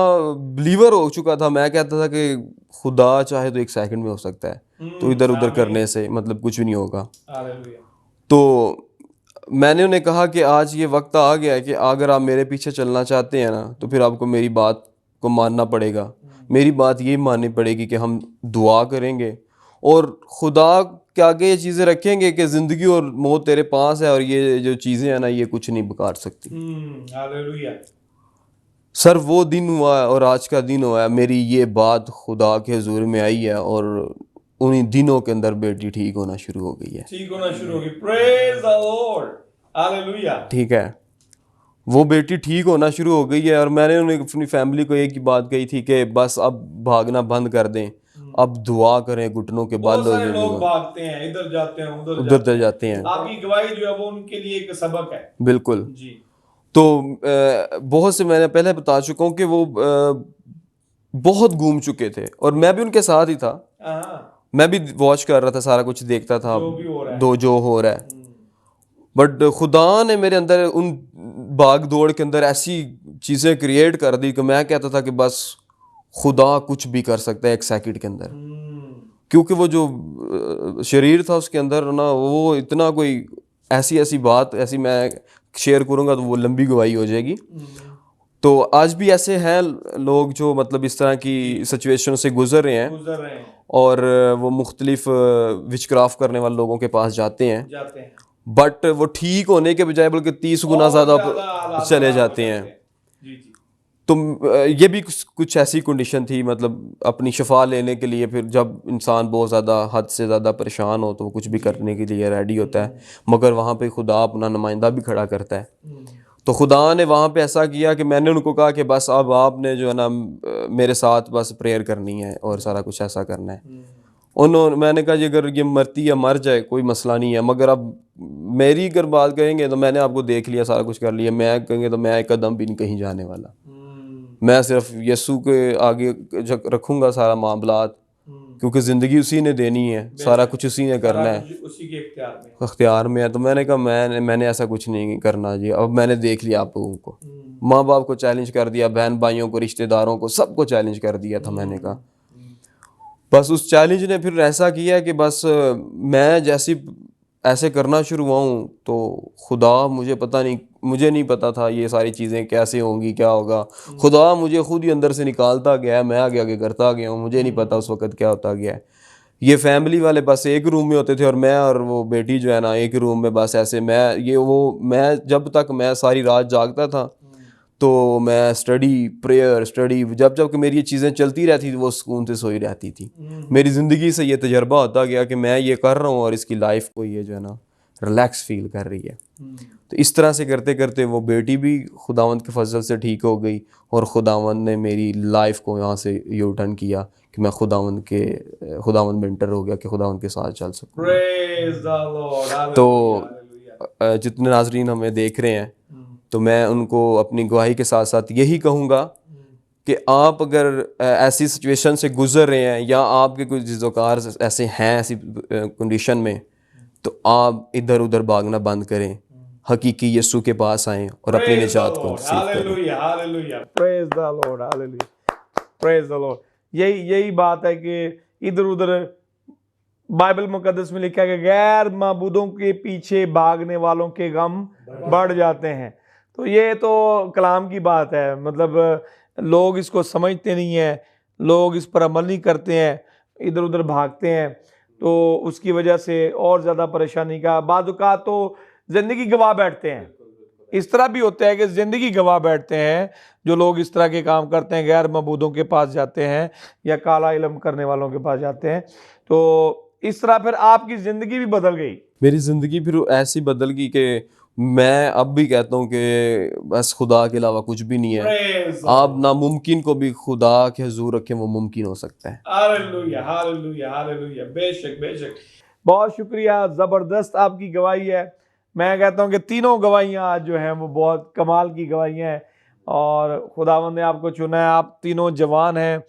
Speaker 5: बिलीवर हो चुका था। मैं कहता था कि खुदा चाहे तो एक सेकंड में हो सकता है, तो इधर उधर करने से मतलब कुछ भी नहीं होगा। तो मैंने उन्हें कहा कि आज ये वक्त आ गया है कि अगर आप मेरे पीछे चलना चाहते हैं ना, तो फिर आपको मेरी बात को मानना पड़ेगा। मेरी बात ये माननी पड़ेगी कि हम दुआ करेंगे और खुदा के आगे ये चीज़ें रखेंगे कि ज़िंदगी और मौत तेरे पास है और ये जो चीज़ें हैं ना ये कुछ नहीं बिगाड़ सकती।
Speaker 1: हालेलुया।
Speaker 5: सर वो दिन हुआ है और आज का दिन हुआ है, मेरी ये बात खुदा के हुजूर में आई है और उन्हीं दिनों के अंदर बेटी ठीक होना शुरू हो गई है।
Speaker 1: ठीक होना शुरू होगी। Praise the Lord. हालेलुया।
Speaker 5: ठीक है, वो बेटी ठीक होना शुरू हो गई है और मैंने उन्हें अपनी फैमिली को एक ही बात कही थी कि बस अब भागना बंद कर दें, अब दुआ करें, घुटनों के बल
Speaker 1: बहुत सारे लोग भागते हैं, इधर जाते हैं,
Speaker 5: उधर जाते हैं।
Speaker 1: आपकी गवाही जो है वो उनके लिए एक सबक है।
Speaker 5: बिल्कुल।
Speaker 1: जी।
Speaker 5: तो बहुत से मैंने पहले बता चुका हूँ कि वो बहुत घूम चुके थे और मैं भी उनके साथ ही था।
Speaker 1: हाँ,
Speaker 5: मैं भी वॉच कर रहा था, सारा कुछ देखता था
Speaker 1: जो भी हो रहा है।
Speaker 5: जो हो रहा है। बट खुदा ने मेरे अंदर उन भाग दौड़ के अंदर ऐसी चीज़ें क्रिएट कर दी कि मैं कहता था कि बस खुदा कुछ भी कर सकता है एक सेकंड के अंदर। क्योंकि वो जो शरीर था उसके अंदर ना, वो इतना कोई ऐसी बात, ऐसी मैं शेयर करूँगा तो वो लंबी गवाही हो जाएगी। तो आज भी ऐसे हैं लोग जो मतलब इस तरह की सिचुएशन से गुजर रहे हैं और वो मुख्तलिफ विचक्राफ्ट करने वाले लोगों के पास जाते हैं, बट वो ठीक होने के बजाय बल्कि 30 गुना ज़्यादा चले जाते हैं। तो ये भी कुछ ऐसी कंडीशन थी, मतलब अपनी शफा लेने के लिए फिर जब इंसान बहुत ज़्यादा हद से ज़्यादा परेशान हो तो वो कुछ भी करने के लिए रेडी होता है, मगर वहाँ पे खुदा अपना नुमाइंदा भी खड़ा करता है। तो खुदा ने वहाँ पे ऐसा किया कि मैंने उनको कहा कि बस अब आपने जो है ना मेरे साथ बस प्रेयर करनी है और सारा कुछ ऐसा करना है। मैंने कहा जी अगर ये मरती या मर जाए कोई मसला नहीं है, मगर अब मेरी अगर बात करेंगे तो मैंने आपको देख लिया, सारा कुछ कर लिया, मैं कहेंगे तो मैं एक कदम भी नहीं कहीं जाने वाला। मैं सिर्फ यीशु के आगे रखूँगा सारा मामलात, क्योंकि ज़िंदगी उसी ने देनी है, सारा कुछ उसी ने करना है,
Speaker 1: उसी के
Speaker 5: इख्तियार में है। तो मैंने कहा मैंने ऐसा कुछ नहीं करना जी। अब मैंने देख लिया आप लोगों को, माँ बाप को चैलेंज कर दिया, बहन भाइयों को, रिश्तेदारों को, सबको चैलेंज कर दिया था। मैंने कहा बस उस चैलेंज ने फिर ऐसा किया कि बस मैं जैसी ऐसे करना शुरू हुआ हूँ तो खुदा मुझे नहीं पता था ये सारी चीज़ें कैसे होंगी, क्या होगा। खुदा मुझे खुद ही अंदर से निकालता गया, मैं आगे आगे करता गया हूँ, मुझे नहीं पता उस वक्त क्या होता गया है। ये फैमिली वाले बस एक रूम में होते थे और मैं और वो बेटी जो है ना एक रूम में, बस ऐसे मैं जब तक मैं सारी रात जागता था तो मैं स्टडी जब मेरी ये चीज़ें चलती रहती थी वो सुकून से सोई रहती थी। मेरी ज़िंदगी से ये तजर्बा होता गया कि मैं ये कर रहा हूँ और इसकी लाइफ को ये जो है ना रिलैक्स फील कर रही है। तो इस तरह से करते करते वो बेटी भी खुदावंद के फजल से ठीक हो गई और खुदावंद ने मेरी लाइफ को यहाँ से यू टर्न किया कि मैं खुदावंद में इंटर हो गया कि खुदावंद के साथ चल सकूँ। तो जितने नाजरीन हमें देख रहे हैं तो मैं उनको अपनी गवाही के साथ साथ यही कहूँगा कि आप अगर ऐसी सिचुएशन से गुजर रहे हैं या आपके कुछ जिज़ोकार ऐसे हैं ऐसी कंडीशन में, तो आप इधर उधर भागना बंद करें, हकीकी यीशु के पास आएं और अपनी निजात को नसीब करें।
Speaker 1: Praise the Lord, hallelujah, praise the Lord. यही बात है कि इधर उधर बाइबल मुकद्दस में लिखा है कि गैर माबूदों के पीछे भागने वालों के गम बढ़ जाते हैं। तो ये तो कलाम की बात है, मतलब लोग इसको समझते नहीं हैं, लोग इस पर अमल नहीं करते हैं, इधर उधर भागते हैं, तो उसकी वजह से और ज़्यादा परेशानी का बाज़ औक़ात तो ज़िंदगी गवा बैठते हैं इस तरह भी होता है कि ज़िंदगी गवा बैठते हैं जो लोग इस तरह के काम करते हैं, गैर मबूदों के पास जाते हैं या काला इल्म करने वालों के पास जाते हैं। तो इस तरह फिर आपकी ज़िंदगी भी बदल गई।
Speaker 5: मेरी ज़िंदगी फिर ऐसी बदल गई कि मैं अब भी कहता हूँ कि बस खुदा के अलावा कुछ भी नहीं है।
Speaker 1: Praise the
Speaker 5: आप नामुमकिन को भी खुदा के हुजूर रखें, वो मुमकिन हो सकता है।
Speaker 1: Hallelujah, hallelujah, hallelujah. बेशक, बेशक। बहुत शुक्रिया, ज़बरदस्त आपकी गवाही है। मैं कहता हूँ कि तीनों गवाहियाँ आज जो हैं वो बहुत कमाल की गवाहियाँ हैं और खुदावंद ने आपको चुना है। आप तीनों जवान हैं।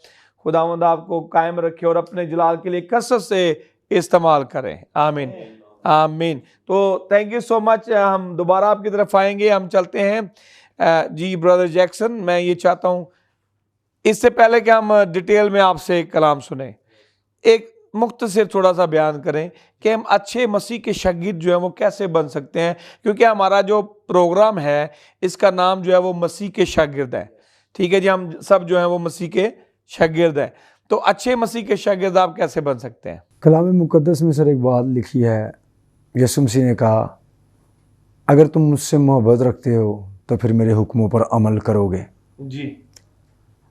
Speaker 1: खुदावंद आपको कायम रखे और अपने जलाल के लिए कसरत से इस्तेमाल करें। आमीन, आमीन। तो थैंक यू सो मच। हम दोबारा आपकी तरफ आएंगे, हम चलते हैं। जी ब्रदर जैक्सन, मैं ये चाहता हूँ इससे पहले कि हम डिटेल में आपसे कलाम सुने, एक मुख्तसर थोड़ा सा बयान करें कि हम अच्छे मसीह के शागिर्द जो है वो कैसे बन सकते हैं, क्योंकि हमारा जो प्रोग्राम है इसका नाम जो है वो मसीह के शागिर्द है। ठीक है जी, हम सब जो है वो मसीह के शागिर्द है। तो अच्छे मसीह के शागिर्द आप कैसे बन सकते हैं?
Speaker 2: कलाम मुक़द्दस में सर एक बात लिखी है, यीशु मसीह ने कहा, अगर तुम मुझसे मोहब्बत रखते हो तो फिर मेरे हुक्मों पर अमल करोगे।
Speaker 1: जी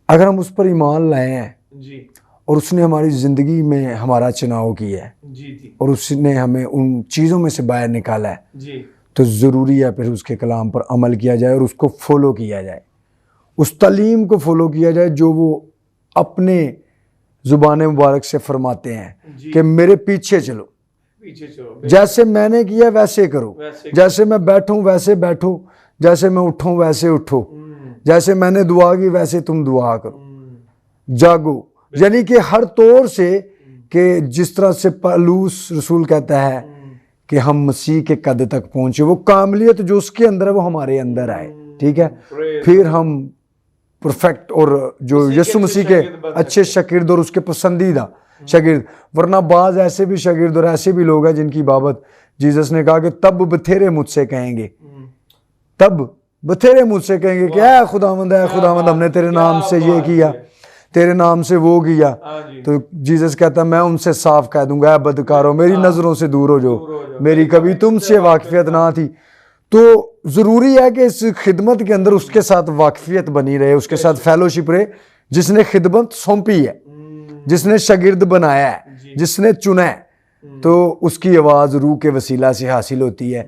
Speaker 2: अगर हम उस पर ईमान लाए हैं
Speaker 1: जी
Speaker 2: और उसने हमारी ज़िंदगी में हमारा चुनाव किया है
Speaker 1: जी जी
Speaker 2: और उसने हमें उन चीज़ों में से बाहर निकाला है,
Speaker 1: जी
Speaker 2: तो ज़रूरी है फिर उसके कलाम पर अमल किया जाए और उसको फॉलो किया जाए, उस तालीम को फॉलो किया जाए जो वो अपने ज़ुबान मुबारक से फरमाते हैं
Speaker 1: जी।
Speaker 2: कि मेरे पीछे चलो,
Speaker 1: पीछे चलो,
Speaker 2: जैसे मैंने किया वैसे करो,
Speaker 1: वैसे
Speaker 2: जैसे मैं बैठूं वैसे बैठो, जैसे मैं उठूं वैसे उठो, जैसे मैंने दुआ की वैसे तुम दुआ करो, जागो। यानी कि हर तौर से कि जिस तरह से पौलुस रसूल कहता है कि हम मसीह के कद तक पहुंचे, वो कामलियत जो उसके अंदर है वो हमारे अंदर आए। ठीक है, फिर हम परफेक्ट और जो यीशु मसीह के अच्छे शागिर्द और उसके पसंदीदा शागिर्द, वरना बाज ऐसे भी शागिर्द और ऐसे भी लोग हैं जिनकी बाबत जीसस ने कहा कि तब बथेरे मुझसे कहेंगे, तब बथेरे मुझसे कहेंगे कि ऐ खुदावंद हमने तेरे नाम से ये किया, तेरे नाम से वो किया। तो जीसस कहता मैं उनसे साफ कह दूंगा, ऐ बदकारो मेरी नजरों से दूर हो जाओ, मेरी कभी तुमसे वाकफियत ना थी। तो ज़रूरी है कि इस खिदमत के अंदर उसके साथ वाकफियत बनी रहे, उसके साथ फेलोशिप रहे, जिसने खिदमत सौंपी है, जिसने शागिर्द बनाया है, जिसने चुना है, तो उसकी आवाज़ रूह के वसीला से हासिल होती है।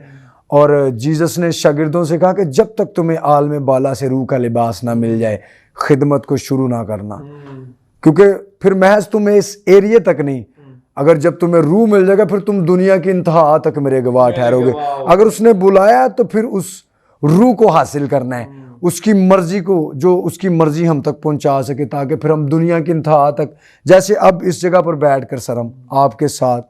Speaker 2: और जीसस ने शागिर्दों से कहा कि जब तक तुम्हें आलम बाला से रूह का लिबास ना मिल जाए खिदमत को शुरू ना करना, क्योंकि फिर महज तुम्हें इस एरिया तक नहीं, अगर जब तुम्हें रूह मिल जाएगा फिर तुम दुनिया की इंतहा तक मेरे गवाह ठहरोगे। अगर उसने बुलाया तो फिर उस रूह को हासिल करना है, उसकी मर्जी को, जो उसकी मर्जी हम तक पहुंचा सके, ताकि फिर हम दुनिया की इंतहा तक, जैसे अब इस जगह पर बैठकर सर हम आपके साथ,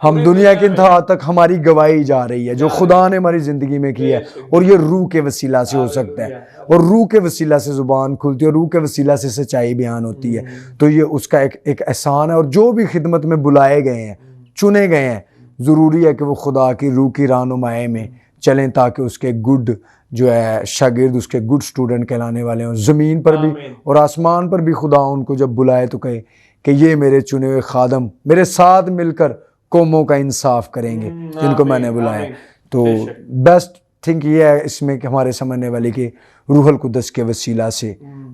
Speaker 2: हम दुनिया की इंतहा तक हमारी गवाही जा रही है जो खुदा ने हमारी ज़िंदगी में की है, और ये रूह के वसीला से हो सकता है, और रूह के वसीला से ज़ुबान खुलती है, रूह के वसीला से सच्चाई बयान होती है। तो ये उसका एक एहसान है। और जो भी खिदमत में बुलाए गए हैं, चुने गए हैं, ज़रूरी है कि वो खुदा की रूह की रहनुमाई में चलें, ताकि उसके गुड जो है शागिर्द, उसके गुड स्टूडेंट कहलाने वाले हों, ज़मीन पर भी और आसमान पर भी। खुदा उनको जब बुलाए तो कहे कि ये मेरे चुने हुए खादम मेरे साथ मिलकर कौमों का इंसाफ करेंगे जिनको मैंने बुलाया। तो बेस्ट थिंक ये है इसमें कि हमारे समझने वाले के रूहुल कुद्दस के वसीला से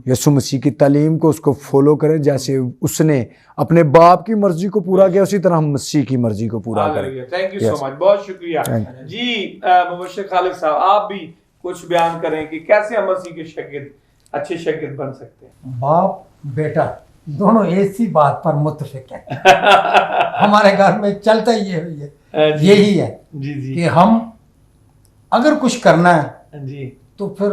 Speaker 2: यीशु मसीह की तालीम को उसको फॉलो करें, जैसे उसने अपने बाप की मर्जी को पूरा किया उसी तरह हम मसीह की मर्जी को पूरा करें।
Speaker 1: थैंक यू सो मच, बहुत शुक्रिया जी। मुबश्शिर खालिद साहब, आप भी कुछ बयान करें कि कैसे हम मसीह के शागिर्द, अच्छे शागिर्द बन सकते हैं।
Speaker 3: बाप बेटा दोनों ऐसी बात पर मुत्तफिक है। हमारे घर में चलता ही यही है
Speaker 1: जी जी
Speaker 3: कि हम अगर कुछ करना है
Speaker 1: जी
Speaker 3: तो फिर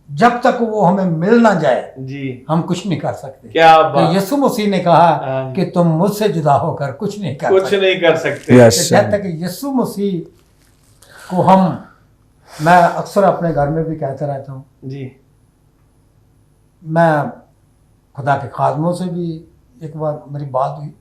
Speaker 3: जब तक वो हमें मिल ना जाए
Speaker 1: जी
Speaker 3: हम कुछ नहीं कर सकते।
Speaker 1: क्या
Speaker 3: तो
Speaker 1: बात,
Speaker 3: यीशु मसीह ने कहा कि तुम मुझसे जुदा होकर कुछ नहीं कर
Speaker 1: कुछ
Speaker 3: सकते।
Speaker 1: नहीं कर सकते।
Speaker 2: Yes,
Speaker 3: तो जब तक यीशु मसीह को हम, मैं अक्सर अपने घर में भी कहता रहता हूँ,
Speaker 1: जी
Speaker 3: मैं खुदा के खादमों से भी एक बार मेरी बात हुई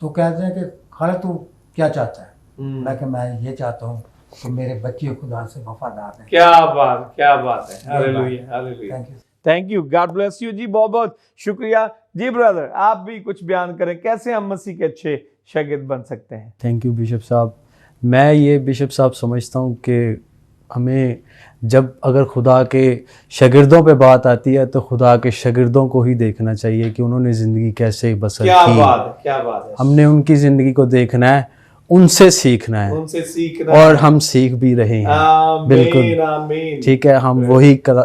Speaker 3: तो कहते हैं कि खालिद तू क्या चाहता है? मैं कि मैं ये चाहता हूँ कि मेरे बच्चे खुदा से वफादार हैं।
Speaker 1: क्या बात है। Hallelujah, hallelujah.
Speaker 3: Thank you.
Speaker 1: Thank you, god bless you जी, बहुत बहुत शुक्रिया जी। ब्रदर, आप भी कुछ बयान करें, कैसे हम मसीह के अच्छे शागिर्द बन सकते हैं?
Speaker 4: थैंक यू बिशप साहब। मैं ये बिशप साहब समझता हूँ कि हमें जब अगर खुदा के शागिर्दों पे बात आती है तो खुदा के शागिर्दों को ही देखना चाहिए कि उन्होंने ज़िंदगी कैसे बसर
Speaker 1: क्या
Speaker 4: की।
Speaker 1: बात है, क्या बात है।
Speaker 4: हमने उनकी ज़िंदगी को देखना है, उनसे सीखना है,
Speaker 1: उनसे सीखना
Speaker 4: और
Speaker 1: है।
Speaker 4: हम सीख भी रहे हैं।
Speaker 1: आमीन,
Speaker 4: बिल्कुल
Speaker 1: आमीन।
Speaker 4: ठीक है, हम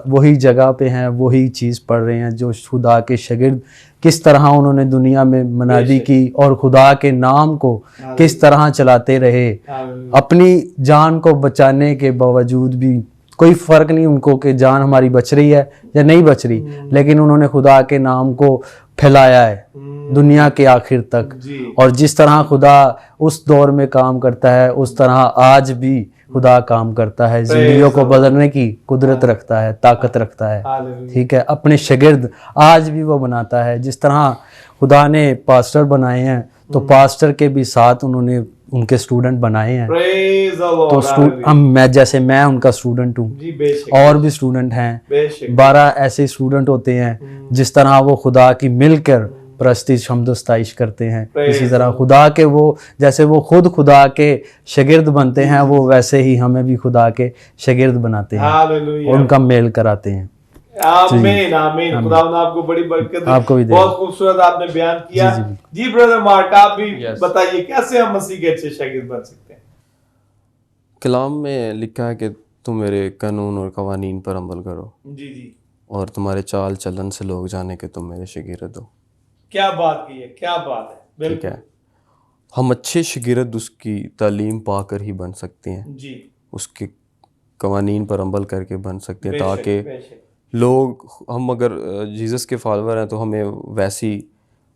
Speaker 4: वही जगह पे हैं, वही चीज़ पढ़ रहे हैं जो खुदा के शागिर्द किस तरह उन्होंने दुनिया में मनादी की और खुदा के नाम को किस तरह चलाते रहे,
Speaker 1: आमीन।
Speaker 4: अपनी जान को बचाने के बावजूद भी कोई फ़र्क नहीं उनको कि जान हमारी बच रही है या नहीं बच रही, लेकिन उन्होंने खुदा के नाम को फैलाया है दुनिया के आखिर तक।
Speaker 1: जी।
Speaker 4: और जिस तरह खुदा उस दौर में काम करता है उस तरह आज भी खुदा काम करता है, जिंदगियों को बदलने की कुदरत रखता है, ताकत रखता है।
Speaker 1: हालेलुया।
Speaker 4: ठीक है, अपने शागिर्द आज भी वो बनाता है। जिस तरह खुदा ने पास्टर बनाए हैं तो पास्टर के भी साथ उन्होंने उनके स्टूडेंट बनाए हैं।
Speaker 1: Praise the
Speaker 4: तो
Speaker 1: Lord, हालेलुया।
Speaker 4: मैं उनका स्टूडेंट हूँ,
Speaker 1: जी बेशक,
Speaker 4: और भी स्टूडेंट हैं,
Speaker 1: बेशक।
Speaker 4: 12 ऐसे स्टूडेंट होते हैं जिस तरह वो खुदा की मिलकर प्रस्तिश हम्द स्ताइश करते हैं। इसी तरह खुदा के वो जैसे वो खुद खुदा के शागिर्द बनते हैं, वो वैसे ही हमें भी खुदा के शागिर्द बनाते हैं
Speaker 1: हालेलुया।
Speaker 4: और उनका मेल कराते हैं।
Speaker 1: आमीन, आमीन। खुदावंद आपको बड़ी बरकत दे।
Speaker 4: आपको भी दे।
Speaker 1: बहुत खूबसूरत आपने बयान किया।
Speaker 4: जी, जी,
Speaker 1: जी ब्रदर मार्क, आप भी बताइए कैसे हम मसीह के अच्छे शागिर्द बन सकते हैं।
Speaker 5: कलाम में लिखा है कि तुम मेरे कानून और कवानीन पर अमल करो
Speaker 1: जी जी,
Speaker 5: और तुम्हारे चाल चलन से लोग जाने कि तुम मेरे शागिर्द हो।
Speaker 1: क्या बात की है, क्या बात है।
Speaker 5: ठीक
Speaker 1: बिल्कुल
Speaker 5: है, हम अच्छे शागिर्द उसकी तालीम पाकर ही बन सकते हैं,
Speaker 1: जी,
Speaker 5: उसके कवानीन पर अमल करके बन सकते हैं,
Speaker 1: बेशक,
Speaker 5: ताकि
Speaker 1: बेशक।
Speaker 5: लोग, हम अगर जीसस के फॉलोअर हैं तो हमें वैसी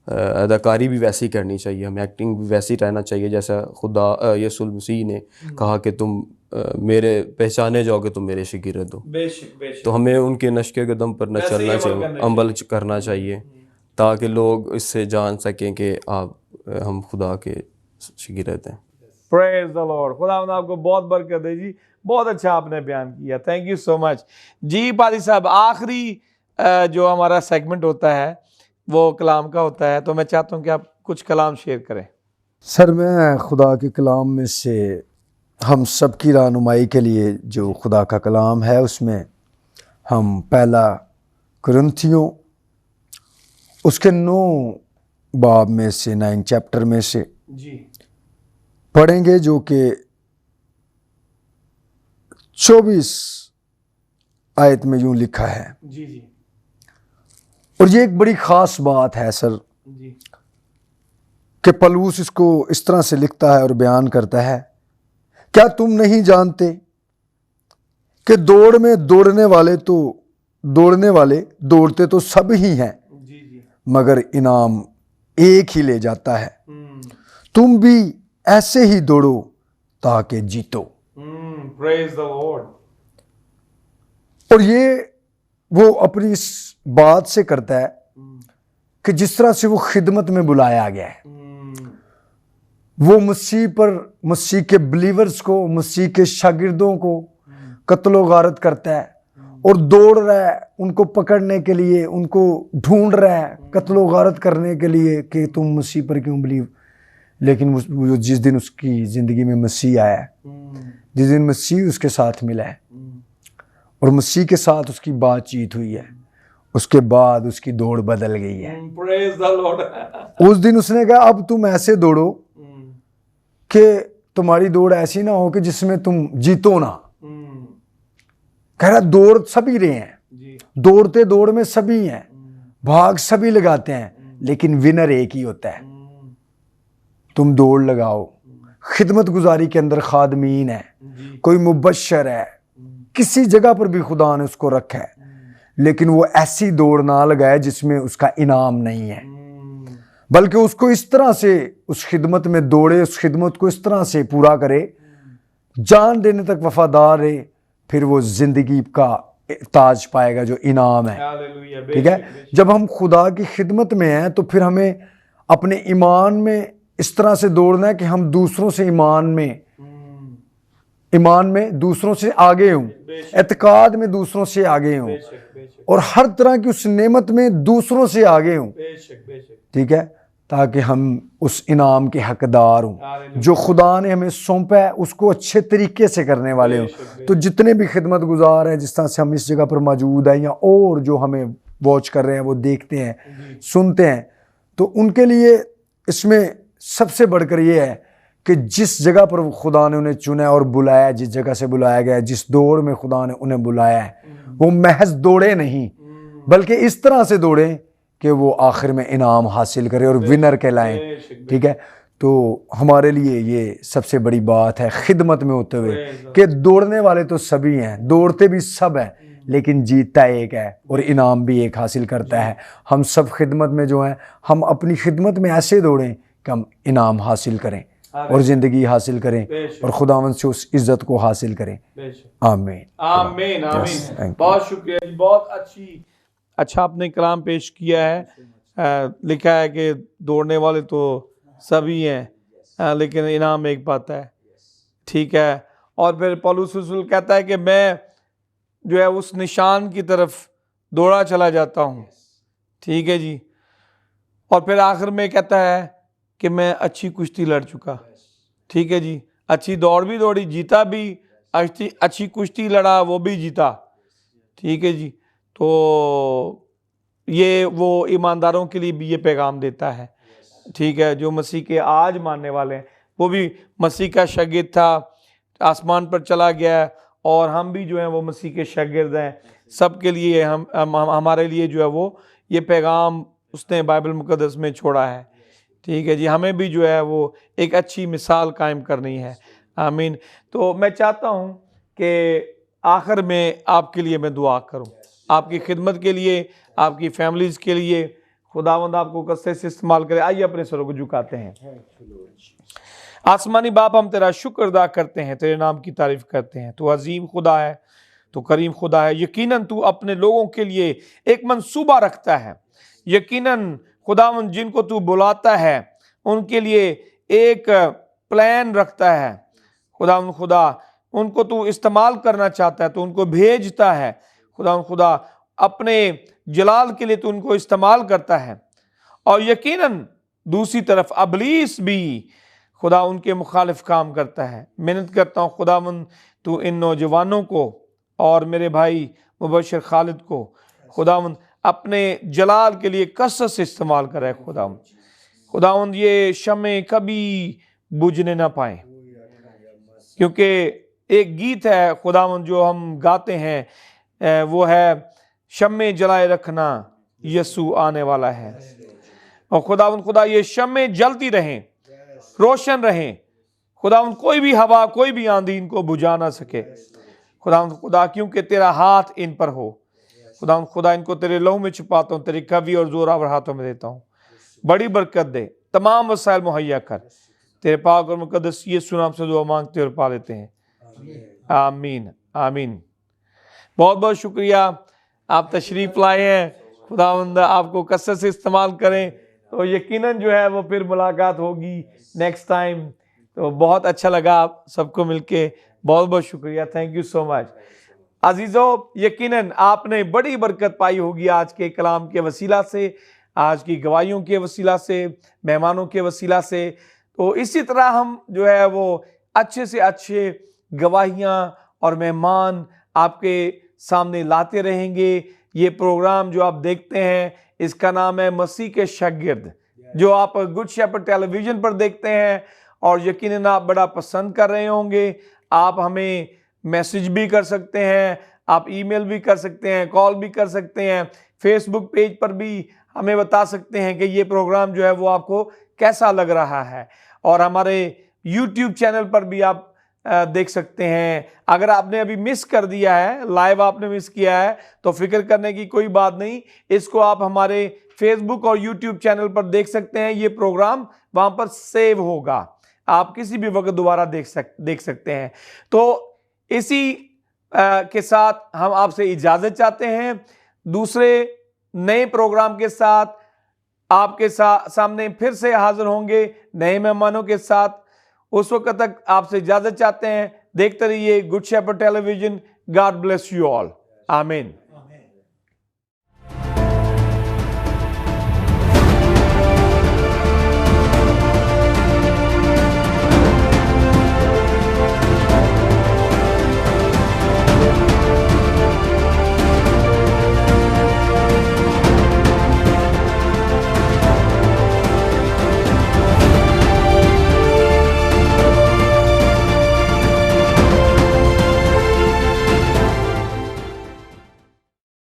Speaker 5: अदाकारी भी वैसी करनी चाहिए, हमें एक्टिंग भी वैसी रहना चाहिए जैसा खुदा यीशु मसीह ने कहा कि तुम मेरे पहचाने जाओगे, तुम मेरे शागिर्द हो।
Speaker 1: बेशक, बेशक।
Speaker 5: तो हमें उनके नक्शे कदम पर न
Speaker 1: वैसे ही
Speaker 5: चलना
Speaker 1: अमल
Speaker 5: चाहिए,
Speaker 1: करना
Speaker 5: अमल करना चाहिए, ताकि लोग इससे जान सकें कि आप हम खुदा के शागिर्द हैं।
Speaker 1: Praise the Lord. खुदावंद आपको बहुत बरकत दे जी, बहुत अच्छा आपने बयान किया, थैंक यू सो मच जी। पादी साहब, आखिरी जो हमारा सेगमेंट होता है वो कलाम का होता है, तो मैं चाहता हूँ कि आप कुछ कलाम शेयर करें।
Speaker 2: सर, मैं खुदा के कलाम में से हम सब की रहनुमाई के लिए जो खुदा का कलाम है उसमें हम पहला कुरिन्थियों उसके 9 बाब में से 9 चैप्टर में से
Speaker 1: जी
Speaker 2: पढ़ेंगे, जो कि 24 आयत में यूं लिखा है।
Speaker 1: जी जी
Speaker 2: और ये एक बड़ी ख़ास बात है सर
Speaker 1: जी,
Speaker 2: कि पलूस इसको इस तरह से लिखता है और बयान करता है, क्या तुम नहीं जानते कि दौड़ में दौड़ने वाले दौड़ते तो सब ही हैं,
Speaker 1: जी जी।
Speaker 2: मगर इनाम एक ही ले जाता है। तुम भी ऐसे ही दौड़ो ताकि जीतो।
Speaker 1: Praise the Lord.
Speaker 2: और ये वो अपनी इस बात से करता है कि जिस तरह से वो खिदमत में बुलाया गया है, वो मसीह के बिलीवर्स को, मसीह के शागिर्दों को कत्लो गारत करता है और दौड़ रहा है उनको पकड़ने के लिए, उनको ढूंढ रहा है कत्लो गारत करने के लिए कि तुम मसीह पर क्यों बिलीव। लेकिन वो जिस दिन उसकी ज़िंदगी में मसीह आया है, जिस दिन मसीह उसके साथ मिला है और मसीह के साथ उसकी बातचीत हुई है, उसके बाद उसकी दौड़ बदल गई है।
Speaker 1: Praise the Lord.
Speaker 2: उस दिन उसने कहा, अब तुम ऐसे दौड़ो कि तुम्हारी दौड़ ऐसी ना हो कि जिसमें तुम जीतो ना। कह रहा दौड़ सभी रहे हैं, दौड़ते दौड़ में सभी हैं, भाग सभी लगाते हैं, लेकिन विनर एक ही होता है। तुम दौड़ लगाओ। खिदमत गुजारी के अंदर खादमीन है, कोई मुबश्शर है, किसी जगह पर भी खुदा ने उसको रखा है, लेकिन वो ऐसी दौड़ ना लगाए जिसमें उसका इनाम नहीं है, बल्कि उसको इस तरह से उस खिदमत में दौड़े, उस खिदमत को इस तरह से पूरा करे, जान देने तक वफादार रहे, फिर वो जिंदगी का ताज पाएगा जो इनाम है। ठीक है, जब हम खुदा की खिदमत में हैं तो फिर हमें अपने ईमान में इस तरह से दौड़ना है कि हम दूसरों से ईमान में दूसरों से आगे हों, एतकाद में दूसरों से आगे हों, और हर तरह की उस नेमत में दूसरों से आगे हों। ठीक है, ताकि हम उस इनाम के हकदार हों जो खुदा ने हमें सौंपा है, उसको अच्छे तरीके से करने वाले हों। तो जितने भी खिदमत गुजार हैं, जिस तरह से हम इस जगह पर मौजूद हैं या और जो हमें वॉच कर रहे हैं, वो देखते हैं, सुनते हैं, तो उनके लिए इसमें सबसे बढ़कर ये है कि जिस जगह पर वो खुदा ने उन्हें चुना है और बुलाया, जिस जगह से बुलाया गया है, जिस दौड़ में खुदा ने उन्हें बुलाया है, वो महज दौड़े नहीं बल्कि इस तरह से दौड़े कि वो आखिर में इनाम हासिल करें और विनर कहलाएं। ठीक है, तो हमारे लिए ये सबसे बड़ी बात है खिदमत में होते हुए कि दौड़ने वाले तो सभी हैं, दौड़ते भी सब हैं, लेकिन जीतता एक है और इनाम भी एक हासिल करता है। हम सब खिदमत में जो हैं, हम अपनी खिदमत में ऐसे दौड़ें कि हम इनाम हासिल करें और ज़िंदगी हासिल करें और खुदावंद से उस इज़्ज़त को हासिल करें। आमीन
Speaker 1: आमीन
Speaker 2: Yes,
Speaker 1: आमीन।
Speaker 2: thank you.
Speaker 1: बहुत शुक्रिया जी, बहुत अच्छा आपने कलाम पेश किया है। लिखा है कि दौड़ने वाले तो सभी हैं, लेकिन इनाम एक पाता है। ठीक है, और फिर पौलुस रसूल कहता है कि मैं जो है उस निशान की तरफ दौड़ा चला जाता हूँ। ठीक है जी, और फिर आखिर में कहता है कि मैं अच्छी कुश्ती लड़ चुका। ठीक है जी, अच्छी दौड़ भी दौड़ी, जीता भी, अच्छी कुश्ती लड़ा, वो भी जीता। ठीक है जी, तो ये वो ईमानदारों के लिए भी ये पैगाम देता है। ठीक है, जो मसीह के आज मानने वाले हैं, वो भी मसीह का शागिर्द था, आसमान पर चला गया, और हम भी जो हैं वो मसीह के शागिर्द हैं। सबके लिए हमारे लिए जो है वो ये पैगाम उसने बाइबल मुकद्दस में छोड़ा है। ठीक है जी, हमें भी जो है वो एक अच्छी मिसाल कायम करनी है। आमीन। तो मैं चाहता हूँ कि आखिर में आपके लिए मैं दुआ करूँ, आपकी खिदमत के लिए, आपकी फैमिलीज़ के लिए। खुदावंद आपको कसरत से इस्तेमाल करे। आइए अपने सरों को झुकाते हैं। आसमानी बाप, हम तेरा शुक्र अदा करते हैं, तेरे नाम की तारीफ करते हैं। तू अजीम खुदा है, तू करीम खुदा है। यकीनन तू अपने लोगों के लिए एक मंसूबा रखता है। यकीनन खुदावंद जिनको तू बुलाता है उनके लिए एक प्लान रखता है। खुदावंद खुदा, उनको तू इस्तेमाल करना चाहता है तो उनको भेजता है। खुदावंद खुदा, अपने जलाल के लिए तू उनको इस्तेमाल करता है। और यकीनन दूसरी तरफ अबलीस भी खुदा उनके मुखालिफ काम करता है। मेहनत करता हूँ खुदावंद, तू इन नौजवानों को और मेरे भाई मुबशर खालिद को खुदावंद अपने जलाल के लिए कसरत से इस्तेमाल करे। खुदावंद ये शमे कभी बुझने ना पाए, क्योंकि एक गीत है खुदावंद जो हम गाते हैं, वो है शमे जलाए रखना, यसू आने वाला है। और खुदावंद खुदा ये शमे जलती रहें, रोशन रहें। खुदावंद कोई भी हवा, कोई भी आंधी इनको बुझा ना सके। खुदावंद खुदा, क्योंकि तेरा हाथ इन पर हो। खुदावंद खुदा, इनको तेरे लहू में छुपाता हूँ, तेरी कवी और जोरावर हाथों में देता हूँ। बड़ी बरकत दे, तमाम वसाइल मुहैया कर। तेरे पाक और मुकद्दस यीशु नाम से दुआ मांगते और पा लेते हैं। आमीन आमीन। बहुत बहुत शुक्रिया, आप तशरीफ़ लाए हैं। खुदावंद आपको कसरत से इस्तेमाल करें, तो यकीनन जो है वो फिर मुलाकात होगी नेक्स्ट टाइम। तो बहुत अच्छा लगा आप सबको मिलके, बहुत बहुत शुक्रिया, थैंक यू सो मच। अजीज़ों, यकीनन आपने बड़ी बरकत पाई होगी आज के कलाम के वसीला से, आज की गवाहियों के वसीला से, मेहमानों के वसीला से। तो इसी तरह हम जो है वो अच्छे से अच्छे गवाहियाँ और मेहमान आपके सामने लाते रहेंगे। ये प्रोग्राम जो आप देखते हैं इसका नाम है मसीह के शागिर्द, जो आप गुड शेपर्ड टेलीविज़न पर देखते हैं, और यकीनन आप बड़ा पसंद कर रहे होंगे। आप हमें मैसेज भी कर सकते हैं, आप ईमेल भी कर सकते हैं, कॉल भी कर सकते हैं, फेसबुक पेज पर भी हमें बता सकते हैं कि ये प्रोग्राम जो है वो आपको कैसा लग रहा है। और हमारे यूट्यूब चैनल पर भी आप देख सकते हैं। अगर आपने अभी मिस कर दिया है, लाइव आपने मिस किया है, तो फिक्र करने की कोई बात नहीं, इसको आप हमारे फेसबुक और यूट्यूब चैनल पर देख सकते हैं। ये प्रोग्राम वहाँ पर सेव होगा, आप किसी भी वक्त दोबारा देख सकते हैं। तो इसी के साथ हम आपसे इजाज़त चाहते हैं। दूसरे नए प्रोग्राम के साथ आपके सामने फिर से हाजिर होंगे, नए मेहमानों के साथ। उस वक्त तक आपसे इजाज़त चाहते हैं। देखते रहिए Good Shepherd Television. God bless you all. आमीन।